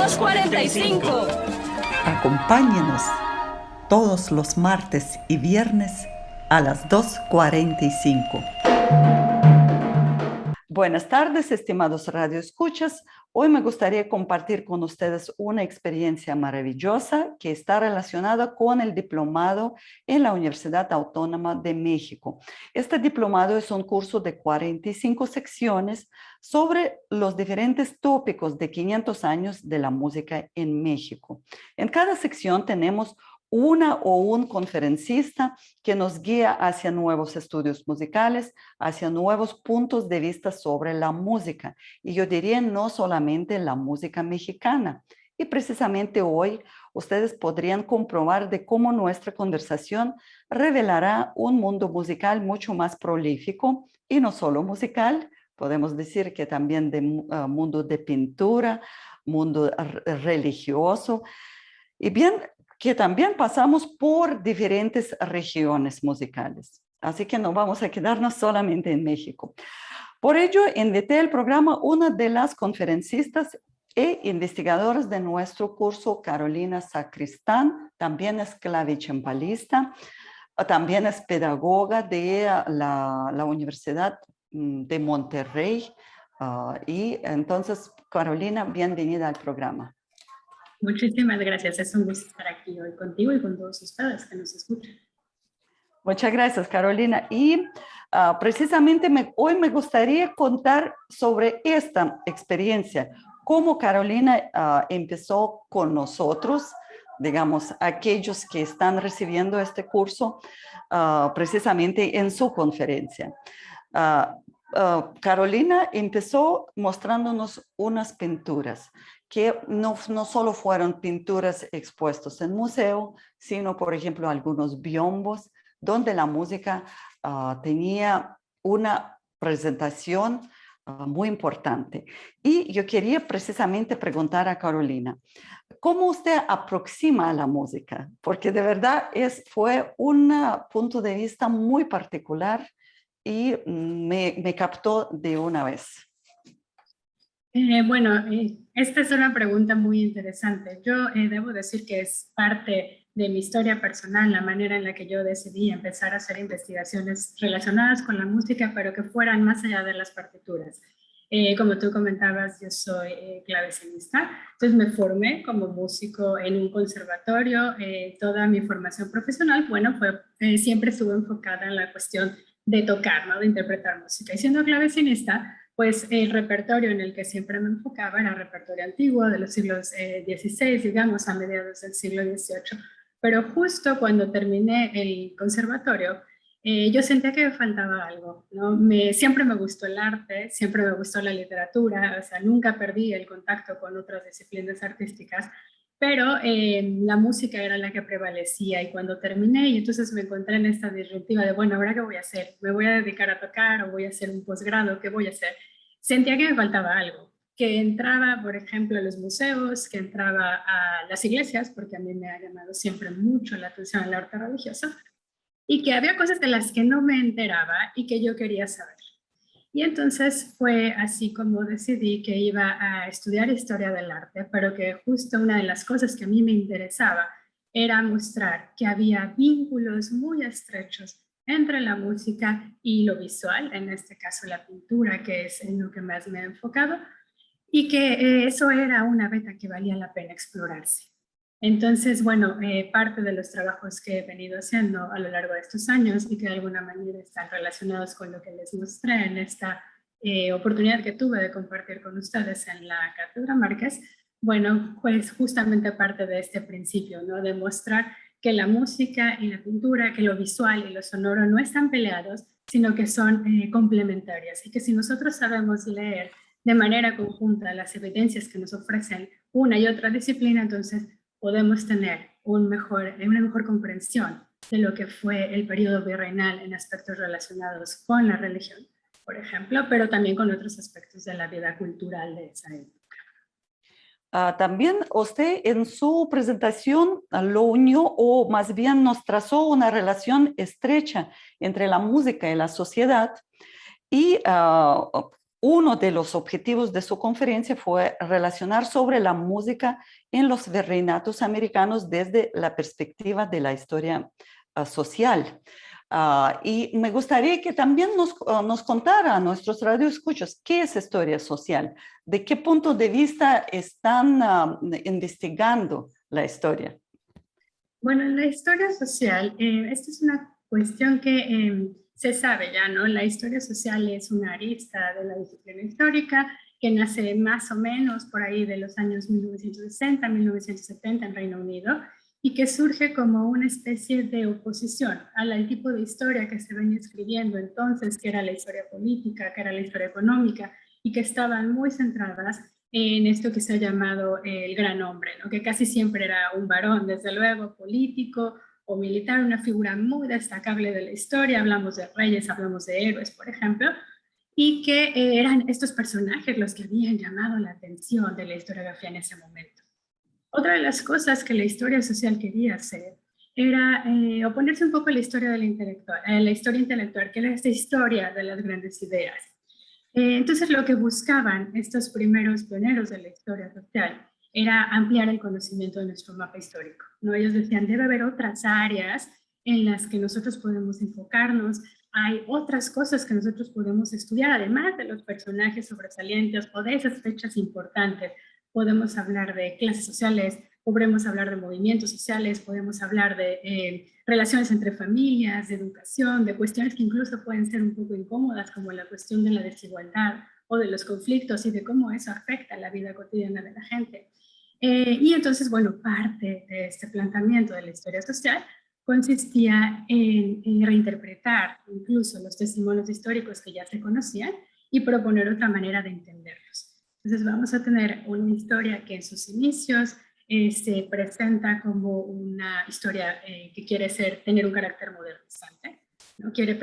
2:45. Acompáñenos todos los martes y viernes a las 2:45. Buenas tardes, estimados radioescuchas. Hoy me gustaría compartir con ustedes una experiencia maravillosa que está relacionada con el diplomado en la Universidad Autónoma de México. Este diplomado es un curso de 45 secciones sobre los diferentes tópicos de 500 años de la música en México. En cada sección tenemos una o un conferencista que nos guía hacia nuevos estudios musicales, hacia nuevos puntos de vista sobre la música. Y yo diría no solamente la música mexicana. Y precisamente hoy ustedes podrían comprobar de cómo nuestra conversación revelará un mundo musical mucho más prolífico y no solo musical, podemos decir que también de mundo de pintura, mundo religioso. Y bien, que también pasamos por diferentes regiones musicales. Así que no vamos a quedarnos solamente en México. Por ello, invité al programa una de las conferencistas e investigadoras de nuestro curso, Carolina Sacristán, también es clavicembalista, también es pedagoga de la Universidad de Monterrey. Y entonces, Carolina, bienvenida al programa. Muchísimas gracias. Es un gusto estar aquí hoy contigo y con todos ustedes que nos escuchan. Muchas gracias, Carolina. Y precisamente hoy me gustaría contar sobre esta experiencia, cómo Carolina empezó con nosotros, digamos, aquellos que están recibiendo este curso precisamente en su conferencia. Carolina empezó mostrándonos unas pinturas que no solo fueron pinturas expuestas en museo, sino, por ejemplo, algunos biombos donde la música tenía una presentación muy importante. Y yo quería precisamente preguntar a Carolina, ¿cómo usted aproxima a la música? Porque de verdad fue un punto de vista muy particular y me captó de una vez. Esta es una pregunta muy interesante. Yo debo decir que es parte de mi historia personal, la manera en la que yo decidí empezar a hacer investigaciones relacionadas con la música, pero que fueran más allá de las partituras. Como tú comentabas, yo soy clavecinista, entonces me formé como músico en un conservatorio. Toda mi formación profesional, siempre estuve enfocada en la cuestión de tocar, ¿no? De interpretar música. Y siendo clavecinista, pues el repertorio en el que siempre me enfocaba era repertorio antiguo de los siglos XVI, digamos, a mediados del siglo XVIII. Pero justo cuando terminé el conservatorio, yo sentía que me faltaba algo, ¿no? Siempre me gustó el arte, siempre me gustó la literatura, o sea, nunca perdí el contacto con otras disciplinas artísticas, pero la música era la que prevalecía. Y cuando terminé, y entonces me encontré en esta disyuntiva de, bueno, ¿ahora qué voy a hacer? ¿Me voy a dedicar a tocar o voy a hacer un posgrado? ¿Qué voy a hacer? Sentía que me faltaba algo, que entraba, por ejemplo, a los museos, que entraba a las iglesias, porque a mí me ha llamado siempre mucho la atención el arte religioso, y que había cosas de las que no me enteraba y que yo quería saber. Y entonces fue así como decidí que iba a estudiar historia del arte, pero que justo una de las cosas que a mí me interesaba era mostrar que había vínculos muy estrechos entre la música y lo visual, en este caso la pintura, que es en lo que más me he enfocado, y que eso era una beta que valía la pena explorarse. Entonces, parte de los trabajos que he venido haciendo a lo largo de estos años y que de alguna manera están relacionados con lo que les mostré en esta oportunidad que tuve de compartir con ustedes en la Cátedra Márquez, pues justamente parte de este principio, ¿no? De mostrar que la música y la pintura, que lo visual y lo sonoro no están peleados, sino que son complementarias, y que si nosotros sabemos leer de manera conjunta las evidencias que nos ofrecen una y otra disciplina, entonces podemos tener una mejor comprensión de lo que fue el periodo virreinal en aspectos relacionados con la religión, por ejemplo, pero también con otros aspectos de la vida cultural de esa época. También usted en su presentación lo unió, o más bien nos trazó una relación estrecha entre la música y la sociedad, y uno de los objetivos de su conferencia fue relacionar sobre la música en los virreinatos americanos desde la perspectiva de la historia social. Y me gustaría que también nos contara a nuestros radioescuchos qué es historia social, de qué punto de vista están investigando la historia. Bueno, en la historia social, esta es una cuestión que se sabe ya, ¿no? La historia social es una arista de la disciplina histórica que nace más o menos por ahí de los años 1960, 1970 en Reino Unido y que surge como una especie de oposición al tipo de historia que se venía escribiendo entonces, que era la historia política, que era la historia económica y que estaban muy centradas en esto que se ha llamado el gran hombre, ¿no? Que casi siempre era un varón, desde luego, político o militar, una figura muy destacable de la historia. Hablamos de reyes, hablamos de héroes, por ejemplo, y que eran estos personajes los que habían llamado la atención de la historiografía en ese momento. Otra de las cosas que la historia social quería hacer era oponerse un poco a la historia del intelectual, la historia intelectual, que era esta historia de las grandes ideas. Entonces, lo que buscaban estos primeros pioneros de la historia social era ampliar el conocimiento de nuestro mapa histórico, ¿no? Ellos decían, debe haber otras áreas en las que nosotros podemos enfocarnos, hay otras cosas que nosotros podemos estudiar, además de los personajes sobresalientes o de esas fechas importantes. Podemos hablar de clases sociales, podemos hablar de movimientos sociales, podemos hablar de relaciones entre familias, de educación, de cuestiones que incluso pueden ser un poco incómodas, como la cuestión de la desigualdad o de los conflictos y de cómo eso afecta la vida cotidiana de la gente. Y entonces, bueno, parte de este planteamiento de la historia social consistía en reinterpretar incluso los testimonios históricos que ya se conocían y proponer otra manera de entenderlos. Entonces vamos a tener una historia que en sus inicios se presenta como una historia que quiere tener un carácter modernizante, ¿no? Quiere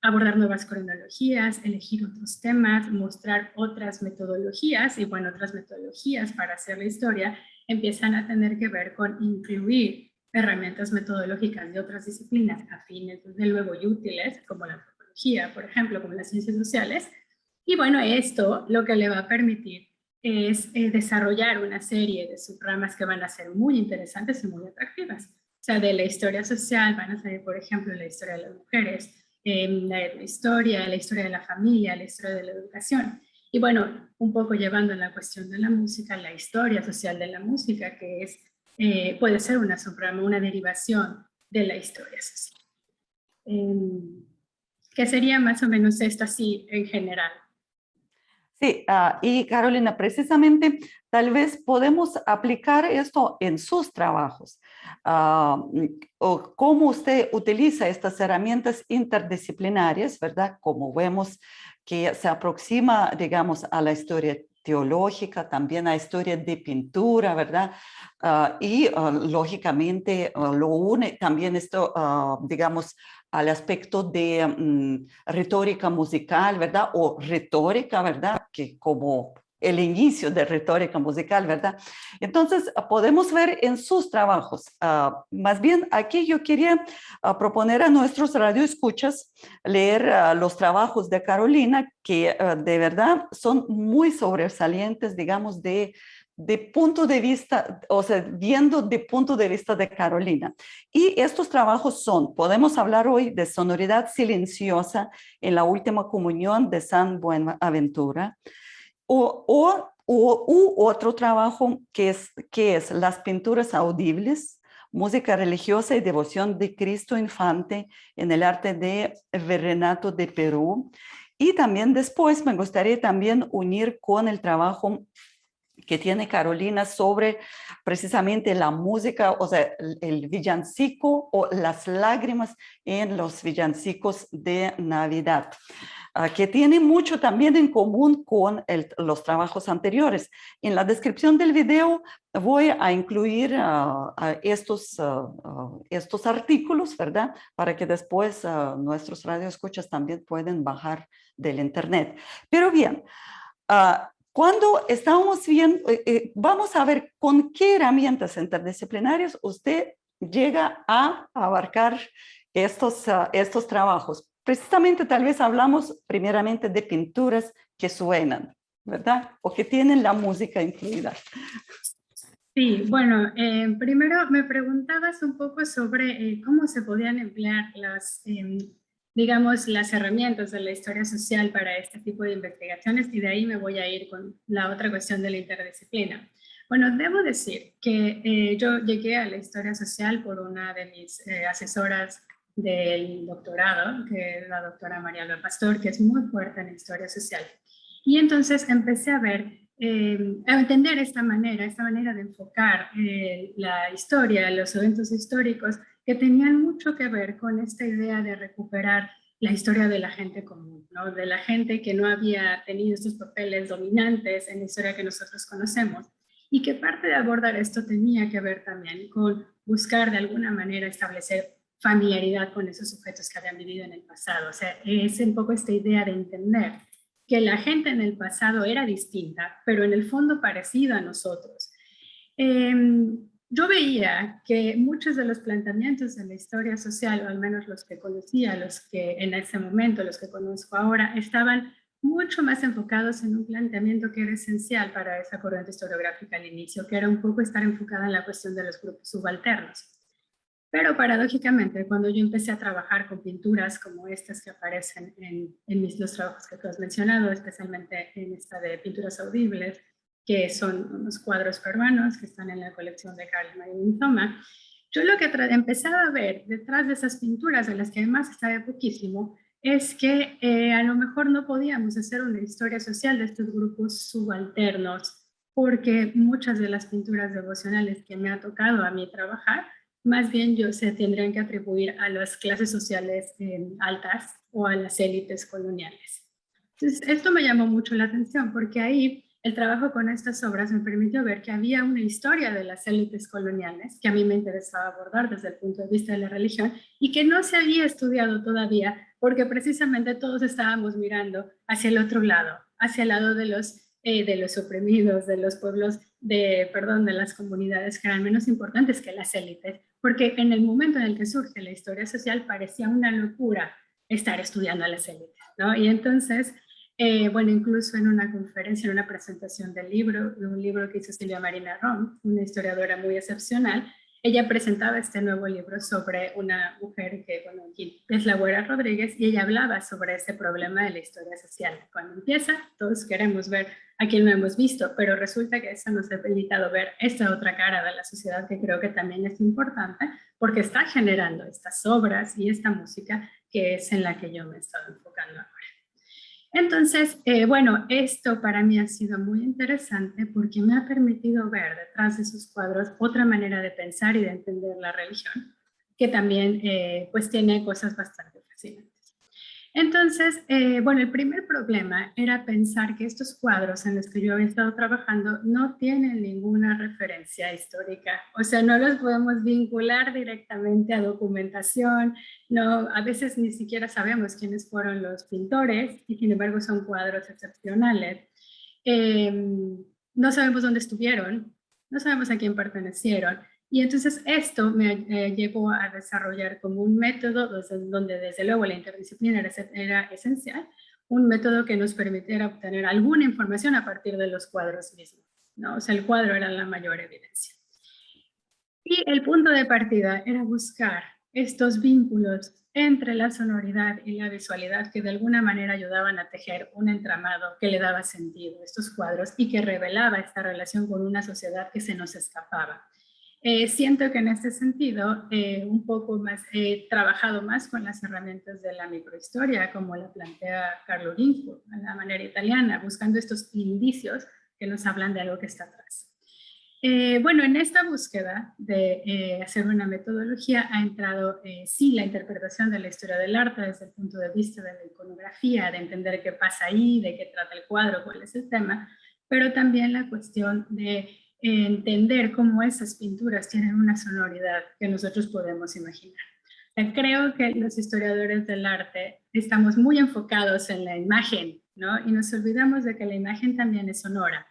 abordar nuevas cronologías, elegir otros temas, mostrar otras metodologías, y bueno, otras metodologías para hacer la historia empiezan a tener que ver con incluir herramientas metodológicas de otras disciplinas afines, desde luego, y útiles, como la antropología, por ejemplo, como las ciencias sociales. Y bueno, esto lo que le va a permitir es desarrollar una serie de subramas que van a ser muy interesantes y muy atractivas. O sea, de la historia social van a salir, por ejemplo, la historia de las mujeres, la historia de la familia, la historia de la educación. Y bueno, un poco llevando la cuestión de la música, la historia social de la música, que es, puede ser una subrama, una derivación de la historia social. Que sería más o menos esto así en general. Sí, y Carolina, precisamente tal vez podemos aplicar esto en sus trabajos, o cómo usted utiliza estas herramientas interdisciplinarias, ¿verdad? Como vemos que se aproxima, digamos, a la historia teológica, también a historia de pintura, ¿verdad? Y lógicamente lo une también esto, digamos, al aspecto de retórica musical, ¿verdad? O retórica, ¿verdad? Que como el inicio de retórica musical, ¿verdad? Entonces, podemos ver en sus trabajos. Más bien, aquí yo quería proponer a nuestros radioescuchas leer los trabajos de Carolina, que de verdad son muy sobresalientes, digamos, de punto de vista, o sea, viendo de punto de vista de Carolina. Y estos trabajos podemos hablar hoy de Sonoridad Silenciosa en la Última Comunión de San Buenaventura, u otro trabajo que es Las Pinturas Audibles, Música Religiosa y Devoción de Cristo Infante en el Arte de Virreinato de Perú. Y también después me gustaría también unir con el trabajo que tiene Carolina sobre precisamente la música, o sea, el villancico o las lágrimas en los villancicos de Navidad, que tiene mucho también en común con los trabajos anteriores. En la descripción del video voy a incluir estos artículos, ¿verdad? Para que después nuestros radioescuchas también pueden bajar del internet. Pero bien, cuando estamos viendo, vamos a ver con qué herramientas interdisciplinarias usted llega a abarcar estos trabajos. precisamente tal vez hablamos primeramente de pinturas que suenan, ¿verdad? O que tienen la música incluida. Sí, bueno, primero me preguntabas un poco sobre cómo se podían emplear digamos, las herramientas de la historia social para este tipo de investigaciones, y de ahí me voy a ir con la otra cuestión de la interdisciplina. Bueno, debo decir que yo llegué a la historia social por una de mis asesoras del doctorado, que es la doctora María Alba Pastor, que es muy fuerte en historia social. Y entonces empecé a ver, a entender esta manera de enfocar la historia, los eventos históricos, que tenían mucho que ver con esta idea de recuperar la historia de la gente común, ¿no? De la gente que no había tenido estos papeles dominantes en la historia que nosotros conocemos, y que parte de abordar esto tenía que ver también con buscar de alguna manera establecer familiaridad con esos sujetos que habían vivido en el pasado. O sea, es un poco esta idea de entender que la gente en el pasado era distinta, pero en el fondo parecida a nosotros. Yo veía que muchos de los planteamientos de la historia social, o al menos los que conocía, los que en ese momento, los que conozco ahora, estaban mucho más enfocados en un planteamiento que era esencial para esa corriente historiográfica al inicio, que era un poco estar enfocada en la cuestión de los grupos subalternos. Pero paradójicamente, cuando yo empecé a trabajar con pinturas como estas que aparecen en los trabajos que tú has mencionado, especialmente en esta de pinturas audibles, que son unos cuadros peruanos que están en la colección de Carlos Marín Thoma, yo lo que empezaba a ver detrás de esas pinturas, de las que además sabe poquísimo, es que a lo mejor no podíamos hacer una historia social de estos grupos subalternos, porque muchas de las pinturas devocionales que me ha tocado a mí trabajar, más bien se tendrían que atribuir a las clases sociales altas o a las élites coloniales. Entonces, esto me llamó mucho la atención porque ahí el trabajo con estas obras me permitió ver que había una historia de las élites coloniales que a mí me interesaba abordar desde el punto de vista de la religión y que no se había estudiado todavía porque precisamente todos estábamos mirando hacia el otro lado, hacia el lado de los oprimidos, de los pueblos, de las comunidades que eran menos importantes que las élites, porque en el momento en el que surge la historia social parecía una locura estar estudiando a las élites, ¿no? Y entonces, bueno, incluso en una conferencia, en una presentación de un libro que hizo Silvia Marina Rom, una historiadora muy excepcional, ella presentaba este nuevo libro sobre una mujer que, bueno, aquí es la Güera Rodríguez, y ella hablaba sobre ese problema de la historia social. Cuando empieza, todos queremos ver a quien no hemos visto, pero resulta que eso nos ha permitido ver esta otra cara de la sociedad que creo que también es importante porque está generando estas obras y esta música que es en la que yo me he estado enfocando ahora. Entonces, bueno, esto para mí ha sido muy interesante porque me ha permitido ver detrás de sus cuadros otra manera de pensar y de entender la religión, que también pues tiene cosas bastante fascinantes. Entonces, bueno, el primer problema era pensar que estos cuadros en los que yo había estado trabajando no tienen ninguna referencia histórica, o sea, no los podemos vincular directamente a documentación, no, a veces ni siquiera sabemos quiénes fueron los pintores y sin embargo son cuadros excepcionales. No sabemos dónde estuvieron, no sabemos a quién pertenecieron. Y entonces esto me llevó a desarrollar como un método donde desde luego la interdisciplina era esencial, un método que nos permitiera obtener alguna información a partir de los cuadros mismos, ¿no? O sea, el cuadro era la mayor evidencia. Y el punto de partida era buscar estos vínculos entre la sonoridad y la visualidad que de alguna manera ayudaban a tejer un entramado que le daba sentido a estos cuadros y que revelaba esta relación con una sociedad que se nos escapaba. Siento que en este sentido un poco más he trabajado más con las herramientas de la microhistoria, como la plantea Carlo Rinfo, a la manera italiana, buscando estos indicios que nos hablan de algo que está atrás. Bueno, en esta búsqueda de hacer una metodología ha entrado, sí, la interpretación de la historia del arte desde el punto de vista de la iconografía, de entender qué pasa ahí, de qué trata el cuadro, cuál es el tema, pero también la cuestión de entender cómo esas pinturas tienen una sonoridad que nosotros podemos imaginar. Creo que los historiadores del arte estamos muy enfocados en la imagen, ¿no? Y nos olvidamos de que la imagen también es sonora.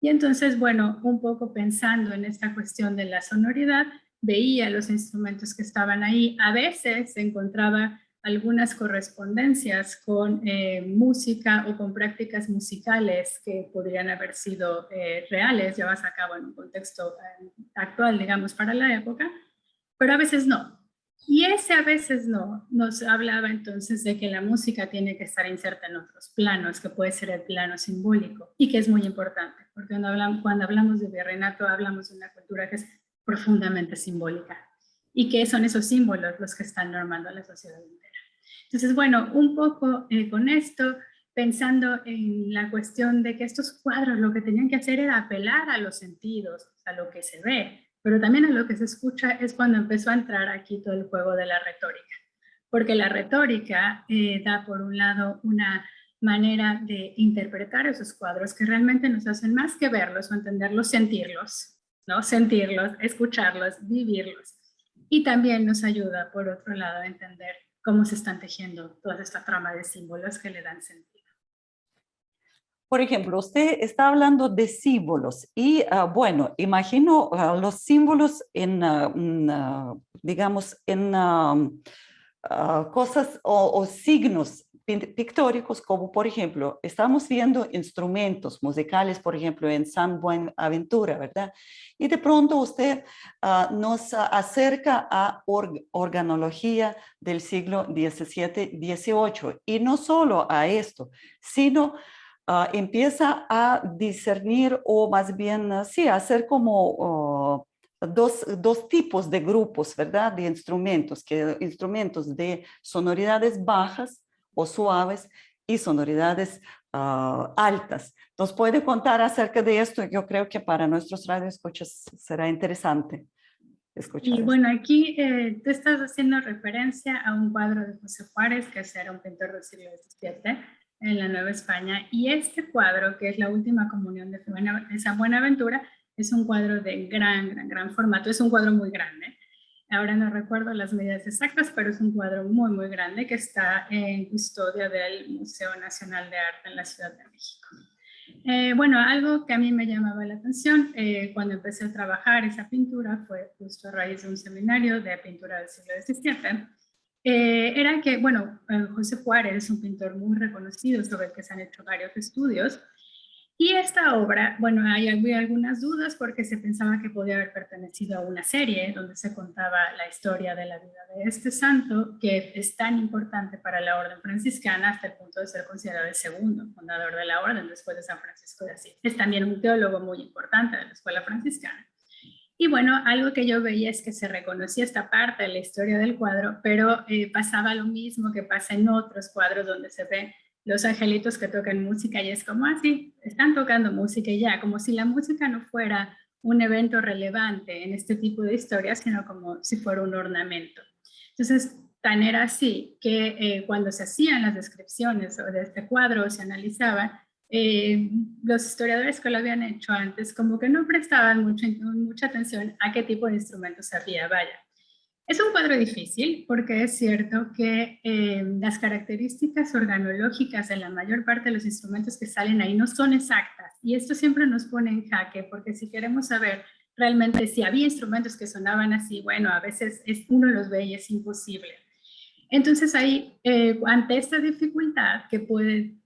Y entonces, bueno, un poco pensando en esta cuestión de la sonoridad, veía los instrumentos que estaban ahí. A veces encontraba algunas correspondencias con música o con prácticas musicales que podrían haber sido reales, llevadas a cabo en un contexto actual, digamos, para la época, pero a veces no. Y ese a veces no nos hablaba entonces de que la música tiene que estar inserta en otros planos, que puede ser el plano simbólico, y que es muy importante, porque cuando hablamos de virreinato hablamos de una cultura que es profundamente simbólica, y que son esos símbolos los que están normando a la sociedad entera. Entonces, bueno, un poco con esto, pensando en la cuestión de que estos cuadros lo que tenían que hacer era apelar a los sentidos, a lo que se ve, pero también a lo que se escucha, es cuando empezó a entrar aquí todo el juego de la retórica. Porque la retórica da, por un lado, una manera de interpretar esos cuadros que realmente nos hacen más que verlos o entenderlos, sentirlos, ¿no? Sentirlos, escucharlos, vivirlos. Y también nos ayuda, por otro lado, a entender cómo se están tejiendo toda esta trama de símbolos que le dan sentido. Por ejemplo, usted está hablando de símbolos y, bueno, imagino los símbolos en, digamos, en cosas o signos pictóricos, como por ejemplo, estamos viendo instrumentos musicales, por ejemplo, en San Buenaventura, ¿verdad? Y de pronto usted nos acerca a organología del siglo XVII, XVIII, y no solo a esto, sino empieza a discernir o más bien, sí, a hacer como dos tipos de grupos, ¿verdad? De instrumentos, que instrumentos de sonoridades bajas o suaves y sonoridades altas. ¿Nos puede contar acerca de esto? Yo creo que para nuestros radioescuchas será interesante escuchar Y esto. bueno, aquí tú estás haciendo referencia a un cuadro de José Juárez, que era un pintor del siglo XVII en la Nueva España. Y este cuadro, que es la última comunión de San Buenaventura, es un cuadro de gran formato. Es un cuadro muy grande. Ahora no recuerdo las medidas exactas, pero es un cuadro muy grande que está en custodia del Museo Nacional de Arte en la Ciudad de México. Bueno, algo que a mí me llamaba la atención cuando empecé a trabajar esa pintura fue justo a raíz de un seminario de pintura del siglo XVII. Era que, bueno, José Juárez es un pintor muy reconocido sobre el que se han hecho varios estudios. Y esta obra, bueno, había algunas dudas porque se pensaba que podía haber pertenecido a una serie donde se contaba la historia de la vida de este santo, que es tan importante para la orden franciscana hasta el punto de ser considerado el segundo fundador de la orden después de San Francisco de Asís. Es también un teólogo muy importante de la escuela franciscana. Y bueno, algo que yo veía es que se reconocía esta parte de la historia del cuadro, pero pasaba lo mismo que pasa en otros cuadros donde se ve los angelitos que tocan música y es como así, están tocando música y ya, como si la música no fuera un evento relevante en este tipo de historias, sino como si fuera un ornamento. Entonces, tan era así que cuando se hacían las descripciones de este cuadro, se analizaban, los historiadores que lo habían hecho antes como que no prestaban mucha atención a qué tipo de instrumentos había, vaya. Es un cuadro difícil porque es cierto que las características organológicas de la mayor parte de los instrumentos que salen ahí no son exactas y esto siempre nos pone en jaque porque si queremos saber realmente si había instrumentos que sonaban así, bueno, a veces uno los ve y es imposible. Entonces ahí, ante esta dificultad que puede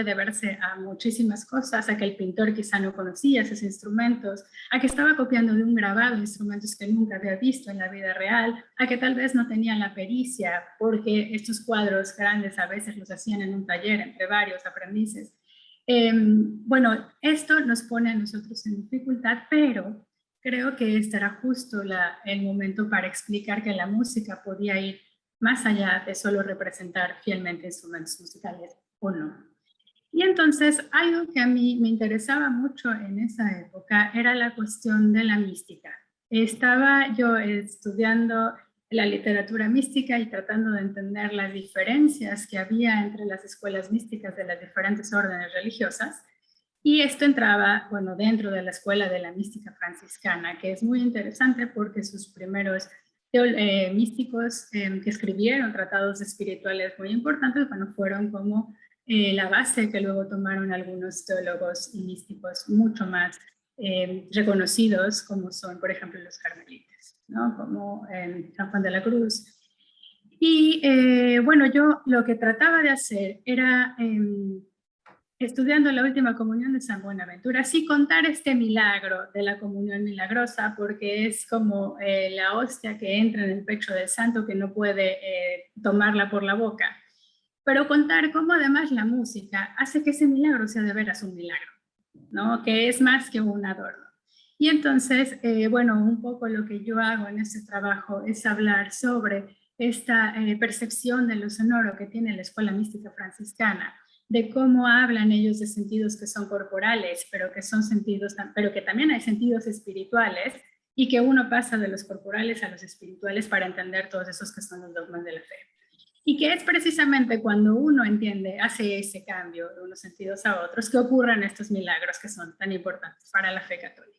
deberse a muchísimas cosas, a que el pintor quizá no conocía esos instrumentos, a que estaba copiando de un grabado instrumentos que nunca había visto en la vida real, a que tal vez no tenía la pericia, porque estos cuadros grandes a veces los hacían en un taller entre varios aprendices. Bueno, esto nos pone a nosotros en dificultad, pero creo que estará justo el momento para explicar que la música podía ir más allá de solo representar fielmente instrumentos musicales o no. Y entonces, algo que a mí me interesaba mucho en esa época era la cuestión de la mística. Estaba yo estudiando la literatura mística y tratando de entender las diferencias que había entre las escuelas místicas de las diferentes órdenes religiosas. Y esto entraba, bueno, dentro de la escuela de la mística franciscana, que es muy interesante porque sus primeros místicos que escribieron tratados espirituales muy importantes, bueno, fueron como la base que luego tomaron algunos teólogos y místicos mucho más reconocidos, como son, por ejemplo, los carmelitas, ¿no? Como San Juan de la Cruz. Y bueno, yo lo que trataba de hacer era, estudiando la última comunión de San Buenaventura, sí contar este milagro de la comunión milagrosa, porque es como la hostia que entra en el pecho del santo que no puede tomarla por la boca. Pero contar cómo además la música hace que ese milagro sea de veras un milagro, ¿no? Que es más que un adorno. Y entonces, bueno, un poco lo que yo hago en este trabajo es hablar sobre esta percepción de lo sonoro que tiene la escuela mística franciscana, de cómo hablan ellos de sentidos que son corporales, pero que son sentidos, pero que también hay sentidos espirituales, y que uno pasa de los corporales a los espirituales para entender todos esos que son los dogmas de la fe. Y que es precisamente cuando uno entiende, hace ese cambio de unos sentidos a otros, que ocurren estos milagros que son tan importantes para la fe católica.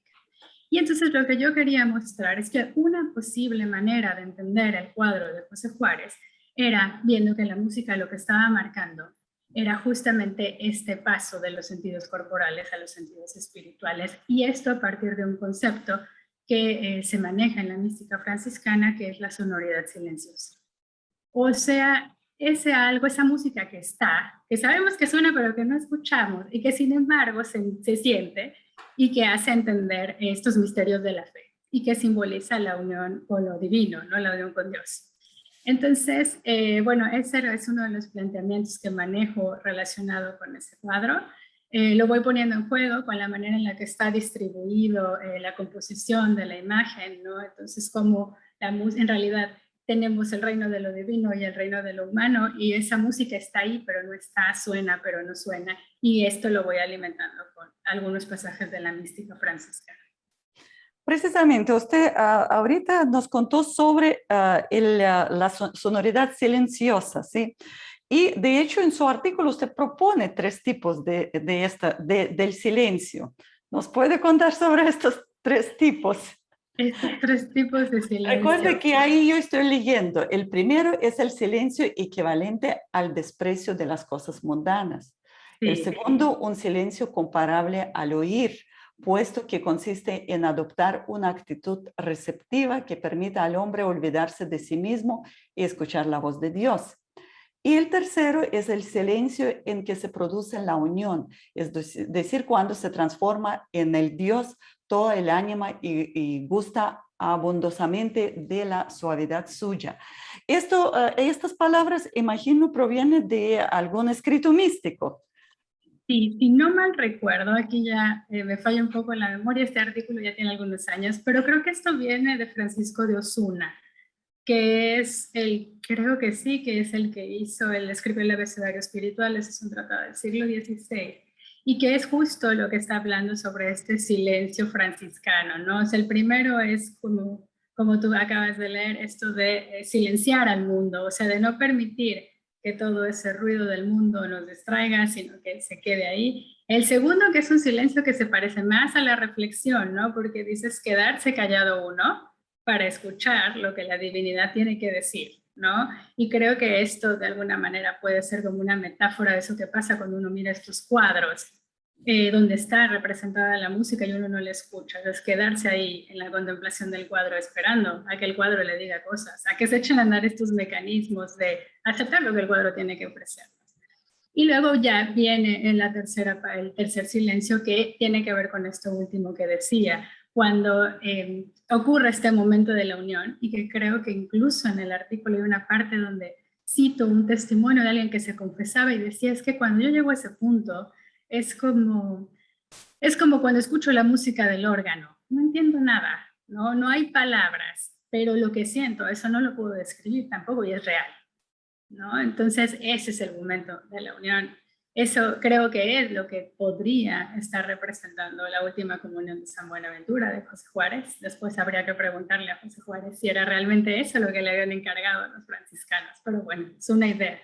Y entonces lo que yo quería mostrar es que una posible manera de entender el cuadro de José Juárez era viendo que la música lo que estaba marcando era justamente este paso de los sentidos corporales a los sentidos espirituales, y esto a partir de un concepto que se maneja en la mística franciscana, que es la sonoridad silenciosa. O sea, ese algo, esa música que está, que sabemos que suena pero que no escuchamos y que sin embargo se siente y que hace entender estos misterios de la fe y que simboliza la unión con lo divino, ¿no? La unión con Dios. Entonces, bueno, ese es uno de los planteamientos que manejo relacionado con ese cuadro. Lo voy poniendo en juego con la manera en la que está distribuido la composición de la imagen, ¿no? Entonces, como en realidad tenemos el reino de lo divino y el reino de lo humano, y esa música está ahí, pero no está, suena, pero no suena, y esto lo voy alimentando con algunos pasajes de la mística franciscana. Precisamente, usted ahorita nos contó sobre la sonoridad silenciosa, ¿sí? Y de hecho en su artículo usted propone 3 tipos del silencio. ¿Nos puede contar sobre estos 3 tipos? Estos 3 tipos de silencio. Recuerde que ahí yo estoy leyendo. El primero es el silencio equivalente al desprecio de las cosas mundanas. Sí. El segundo, un silencio comparable al oír, puesto que consiste en adoptar una actitud receptiva que permita al hombre olvidarse de sí mismo y escuchar la voz de Dios. Y el tercero es el silencio en que se produce la unión, es decir, cuando se transforma en el Dios todo el ánima y gusta abundosamente de la suavidad suya. Estas palabras, imagino, provienen de algún escrito místico. Sí, si no mal recuerdo, aquí ya me falla un poco la memoria, este artículo ya tiene algunos años, pero creo que esto viene de Francisco de Osuna, que es creo que sí, que es el que escribió el abecedario espiritual, ese es un tratado del siglo XVI, y que es justo lo que está hablando sobre este silencio franciscano, ¿no? O sea, el primero es como tú acabas de leer, esto de silenciar al mundo, o sea, de no permitir que todo ese ruido del mundo nos distraiga, sino que se quede ahí. El segundo, que es un silencio que se parece más a la reflexión, ¿no? Porque dices quedarse callado uno para escuchar lo que la divinidad tiene que decir, ¿no? Y creo que esto de alguna manera puede ser como una metáfora de eso que pasa cuando uno mira estos cuadros, donde está representada la música y uno no le escucha. Es quedarse ahí en la contemplación del cuadro esperando a que el cuadro le diga cosas, a que se echen a andar estos mecanismos de aceptar lo que el cuadro tiene que ofrecernos. Y luego ya viene en el tercer silencio, que tiene que ver con esto último que decía, cuando ocurre este momento de la unión, y que creo que incluso en el artículo hay una parte donde cito un testimonio de alguien que se confesaba y decía, es que cuando yo llego a ese punto, es como cuando escucho la música del órgano, no entiendo nada, no hay palabras, pero lo que siento, eso no lo puedo describir tampoco y es real, ¿no? Entonces ese es el momento de la unión. Eso creo que es lo que podría estar representando la última comunión de San Buenaventura de José Juárez. Después habría que preguntarle a José Juárez si era realmente eso lo que le habían encargado a los franciscanos, pero bueno, es una idea.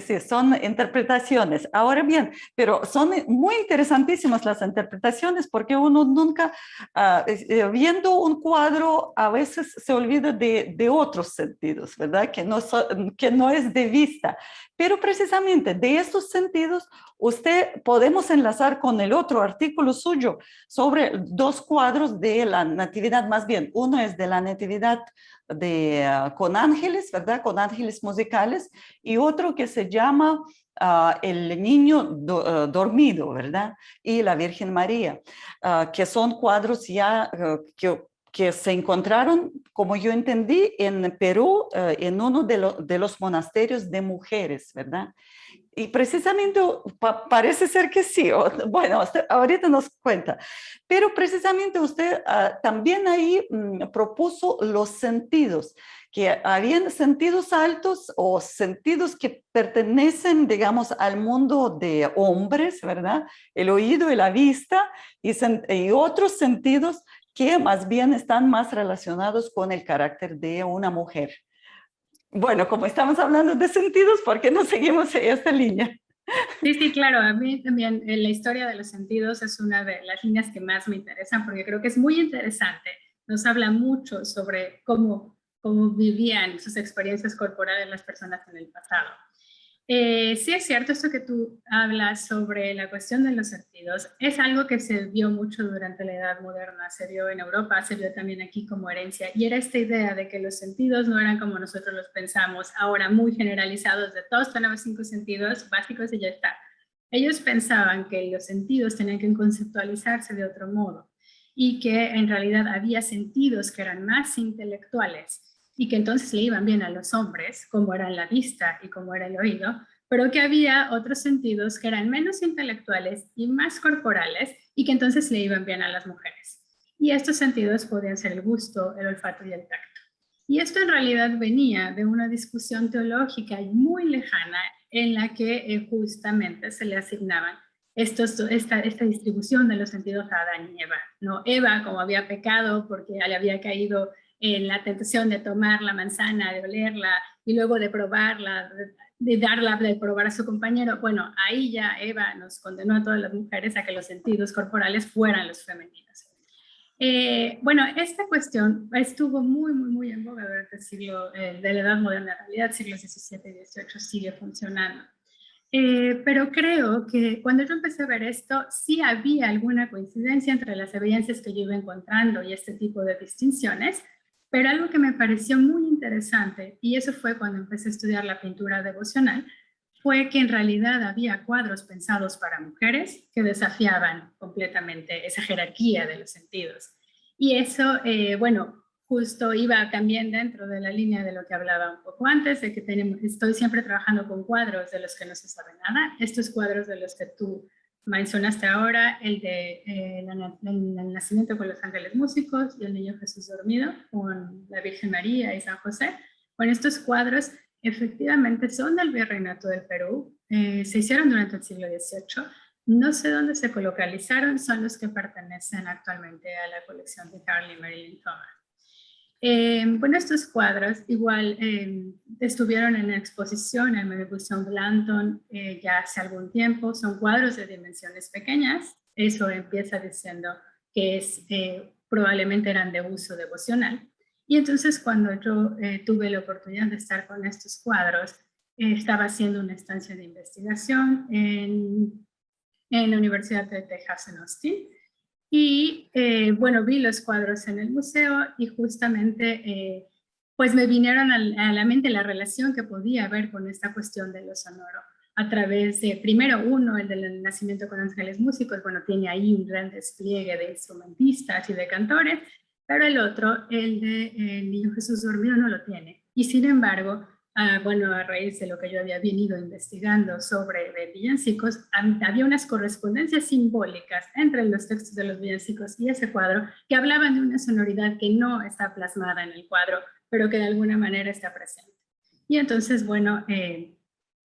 Sí, son interpretaciones. Ahora bien, pero son muy interesantísimas las interpretaciones porque uno nunca, viendo un cuadro, a veces se olvida de otros sentidos, ¿verdad? Que no es de vista. Pero precisamente de estos sentidos, podemos enlazar con el otro artículo suyo sobre 2 cuadros de la Natividad, más bien, uno es de la Natividad con ángeles, ¿verdad? Con ángeles musicales, y otro que se llama El niño dormido, ¿verdad? Y la Virgen María, que son cuadros ya que se encontraron, como yo entendí, en Perú, en uno de los monasterios de mujeres, ¿verdad? Y precisamente parece ser que sí, bueno, ahorita nos cuenta, pero precisamente usted también ahí propuso los sentidos, que habían sentidos altos o sentidos que pertenecen, digamos, al mundo de hombres, ¿verdad? El oído y la vista, y otros sentidos que más bien están más relacionados con el carácter de una mujer. Bueno, como estamos hablando de sentidos, ¿por qué no seguimos esta línea? Sí, sí, claro, a mí también la historia de los sentidos es una de las líneas que más me interesan porque creo que es muy interesante. Nos habla mucho sobre cómo vivían sus experiencias corporales las personas en el pasado. Sí es cierto esto que tú hablas sobre la cuestión de los sentidos. Es algo que se vio mucho durante la Edad Moderna, se vio en Europa, se vio también aquí como herencia. Y era esta idea de que los sentidos no eran como nosotros los pensamos, ahora muy generalizados, de todos tenemos 5 sentidos básicos y ya está. Ellos pensaban que los sentidos tenían que conceptualizarse de otro modo y que en realidad había sentidos que eran más intelectuales y que entonces le iban bien a los hombres, como era la vista y como era el oído, pero que había otros sentidos que eran menos intelectuales y más corporales y que entonces le iban bien a las mujeres. Y estos sentidos podían ser el gusto, el olfato y el tacto. Y esto en realidad venía de una discusión teológica muy lejana en la que justamente se le asignaban esta distribución de los sentidos a Adán y Eva. ¿No? Eva, como había pecado porque le había caído en la tentación de tomar la manzana, de olerla y luego de probarla, de darla, de probar a su compañero. Bueno, ahí ya Eva nos condenó a todas las mujeres a que los sentidos corporales fueran los femeninos. Bueno, esta cuestión estuvo muy en boga durante el siglo de la Edad Moderna, en realidad siglos XVII y XVIII sigue funcionando. Pero creo que cuando yo empecé a ver esto, sí había alguna coincidencia entre las evidencias que yo iba encontrando y este tipo de distinciones, pero algo que me pareció muy interesante, y eso fue cuando empecé a estudiar la pintura devocional, fue que en realidad había cuadros pensados para mujeres que desafiaban completamente esa jerarquía de los sentidos. Y eso, bueno, justo iba también dentro de la línea de lo que hablaba un poco antes, de que estoy siempre trabajando con cuadros de los que no se sabe nada. Estos cuadros de los que tú mencionaste ahora, el de el nacimiento con los ángeles músicos y el niño Jesús dormido con la Virgen María y San José. Bueno, estos cuadros efectivamente son del Virreinato del Perú, se hicieron durante el siglo XVIII. No sé dónde se colocalizaron, son los que pertenecen actualmente a la colección de Carly Marilyn Thomas. Bueno, estos cuadros igual estuvieron en exposición en el Museo Blanton ya hace algún tiempo. Son cuadros de dimensiones pequeñas. Eso empieza diciendo que probablemente eran de uso devocional. Y entonces cuando yo tuve la oportunidad de estar con estos cuadros, estaba haciendo una estancia de investigación en la Universidad de Texas en Austin. Y bueno, vi los cuadros en el museo y justamente pues me vinieron a la mente la relación que podía haber con esta cuestión de lo sonoro. A través de, primero uno, el del nacimiento con ángeles músicos, bueno, tiene ahí un gran despliegue de instrumentistas y de cantores, pero el otro, el de Niño Jesús dormido, no lo tiene. Y sin embargo, bueno, a raíz de lo que yo había venido investigando sobre villancicos, había unas correspondencias simbólicas entre los textos de los villancicos y ese cuadro que hablaban de una sonoridad que no está plasmada en el cuadro, pero que de alguna manera está presente. Y entonces, bueno,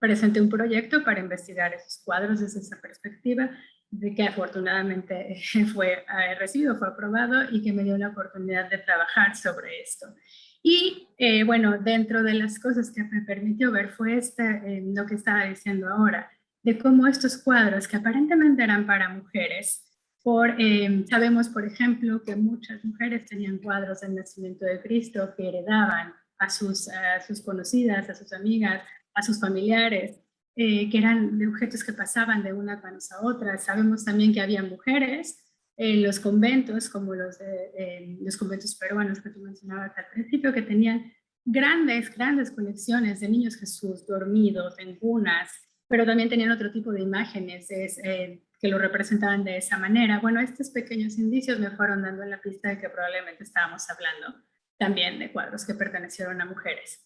presenté un proyecto para investigar esos cuadros desde esa perspectiva, de que afortunadamente fue recibido, fue aprobado y que me dio la oportunidad de trabajar sobre esto. Y bueno, dentro de las cosas que me permitió ver fue lo que estaba diciendo ahora, de cómo estos cuadros que aparentemente eran para mujeres, sabemos por ejemplo que muchas mujeres tenían cuadros del nacimiento de Cristo que heredaban a sus conocidas, a sus amigas, a sus familiares, que eran de objetos que pasaban de unas manos a otras. Sabemos también que había mujeres los conventos, como los conventos peruanos que tú mencionabas al principio, que tenían grandes colecciones de niños Jesús dormidos en cunas, pero también tenían otro tipo de imágenes que lo representaban de esa manera. Bueno, estos pequeños indicios me fueron dando la pista de que probablemente estábamos hablando también de cuadros que pertenecieron a mujeres.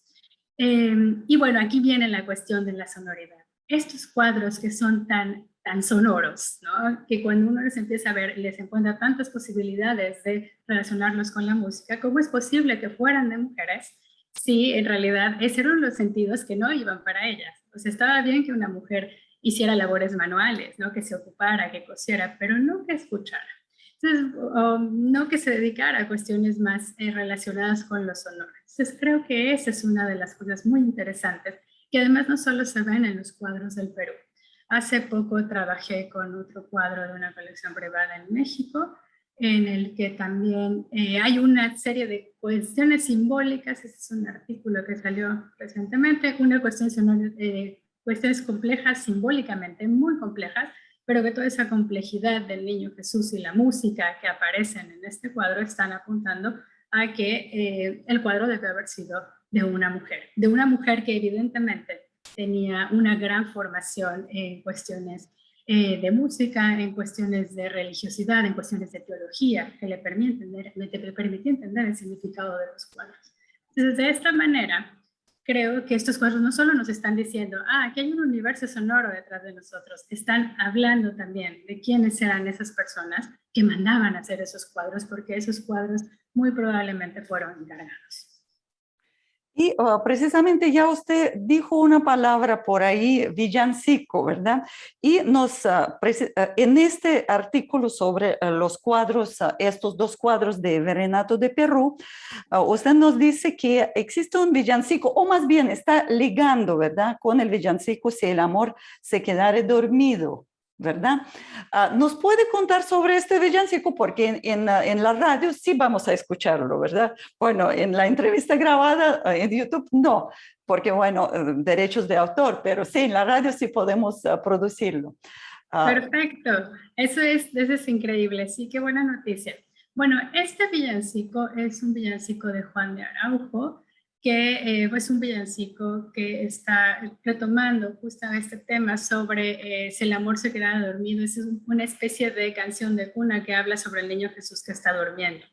Y bueno, aquí viene la cuestión de la sonoridad. Estos cuadros que son tan sonoros, ¿no? Que cuando uno les empieza a ver, les encuentra tantas posibilidades de relacionarlos con la música, ¿cómo es posible que fueran de mujeres si en realidad esos eran los sentidos que no iban para ellas? O sea, estaba bien que una mujer hiciera labores manuales, ¿no? Que se ocupara, que cosiera, pero no que escuchara. Entonces, no que se dedicara a cuestiones más relacionadas con los sonores. Entonces, creo que esa es una de las cosas muy interesantes, que además no solo se ven en los cuadros del Perú. Hace poco trabajé con otro cuadro de una colección privada en México, en el que también hay una serie de cuestiones simbólicas. Este es un artículo que salió recientemente, una cuestión cuestiones complejas simbólicamente, muy complejas, pero que toda esa complejidad del niño Jesús y la música que aparecen en este cuadro están apuntando a que el cuadro debe haber sido de una mujer que evidentemente tenía una gran formación en cuestiones de música, en cuestiones de religiosidad, en cuestiones de teología, que le permitía entender el significado de los cuadros. Entonces, de esta manera, creo que estos cuadros no solo nos están diciendo, aquí hay un universo sonoro detrás de nosotros, están hablando también de quiénes eran esas personas que mandaban a hacer esos cuadros, porque esos cuadros muy probablemente fueron encargados. Y precisamente ya usted dijo una palabra por ahí, villancico, ¿verdad? Y en este artículo sobre los cuadros, estos dos cuadros de Renato de Perú, usted nos dice que existe un villancico, o más bien está ligando, ¿verdad? Con el villancico, si el amor se quedare dormido, ¿verdad? ¿Nos puede contar sobre este villancico? Porque en la radio sí vamos a escucharlo, ¿verdad? Bueno, en la entrevista grabada en YouTube no, porque bueno, derechos de autor, pero sí, en la radio sí podemos producirlo. Perfecto, eso es increíble, sí, qué buena noticia. Bueno, este villancico es un villancico de Juan de Araujo, que es un villancico que está retomando justo este tema sobre si el amor se queda dormido. Es una especie de canción de cuna que habla sobre el niño Jesús que está durmiendo.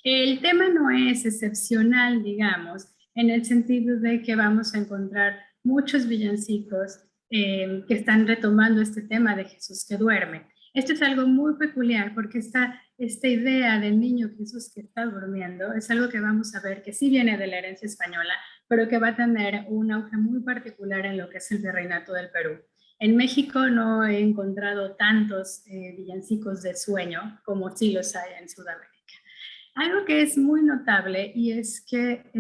El tema no es excepcional, digamos, en el sentido de que vamos a encontrar muchos villancicos que están retomando este tema de Jesús que duerme. Esto es algo muy peculiar porque esta idea del niño Jesús que está durmiendo es algo que vamos a ver que sí viene de la herencia española, pero que va a tener un auge muy particular en lo que es el virreinato del Perú. En México no he encontrado tantos villancicos de sueño como sí los hay en Sudamérica. Algo que es muy notable y es que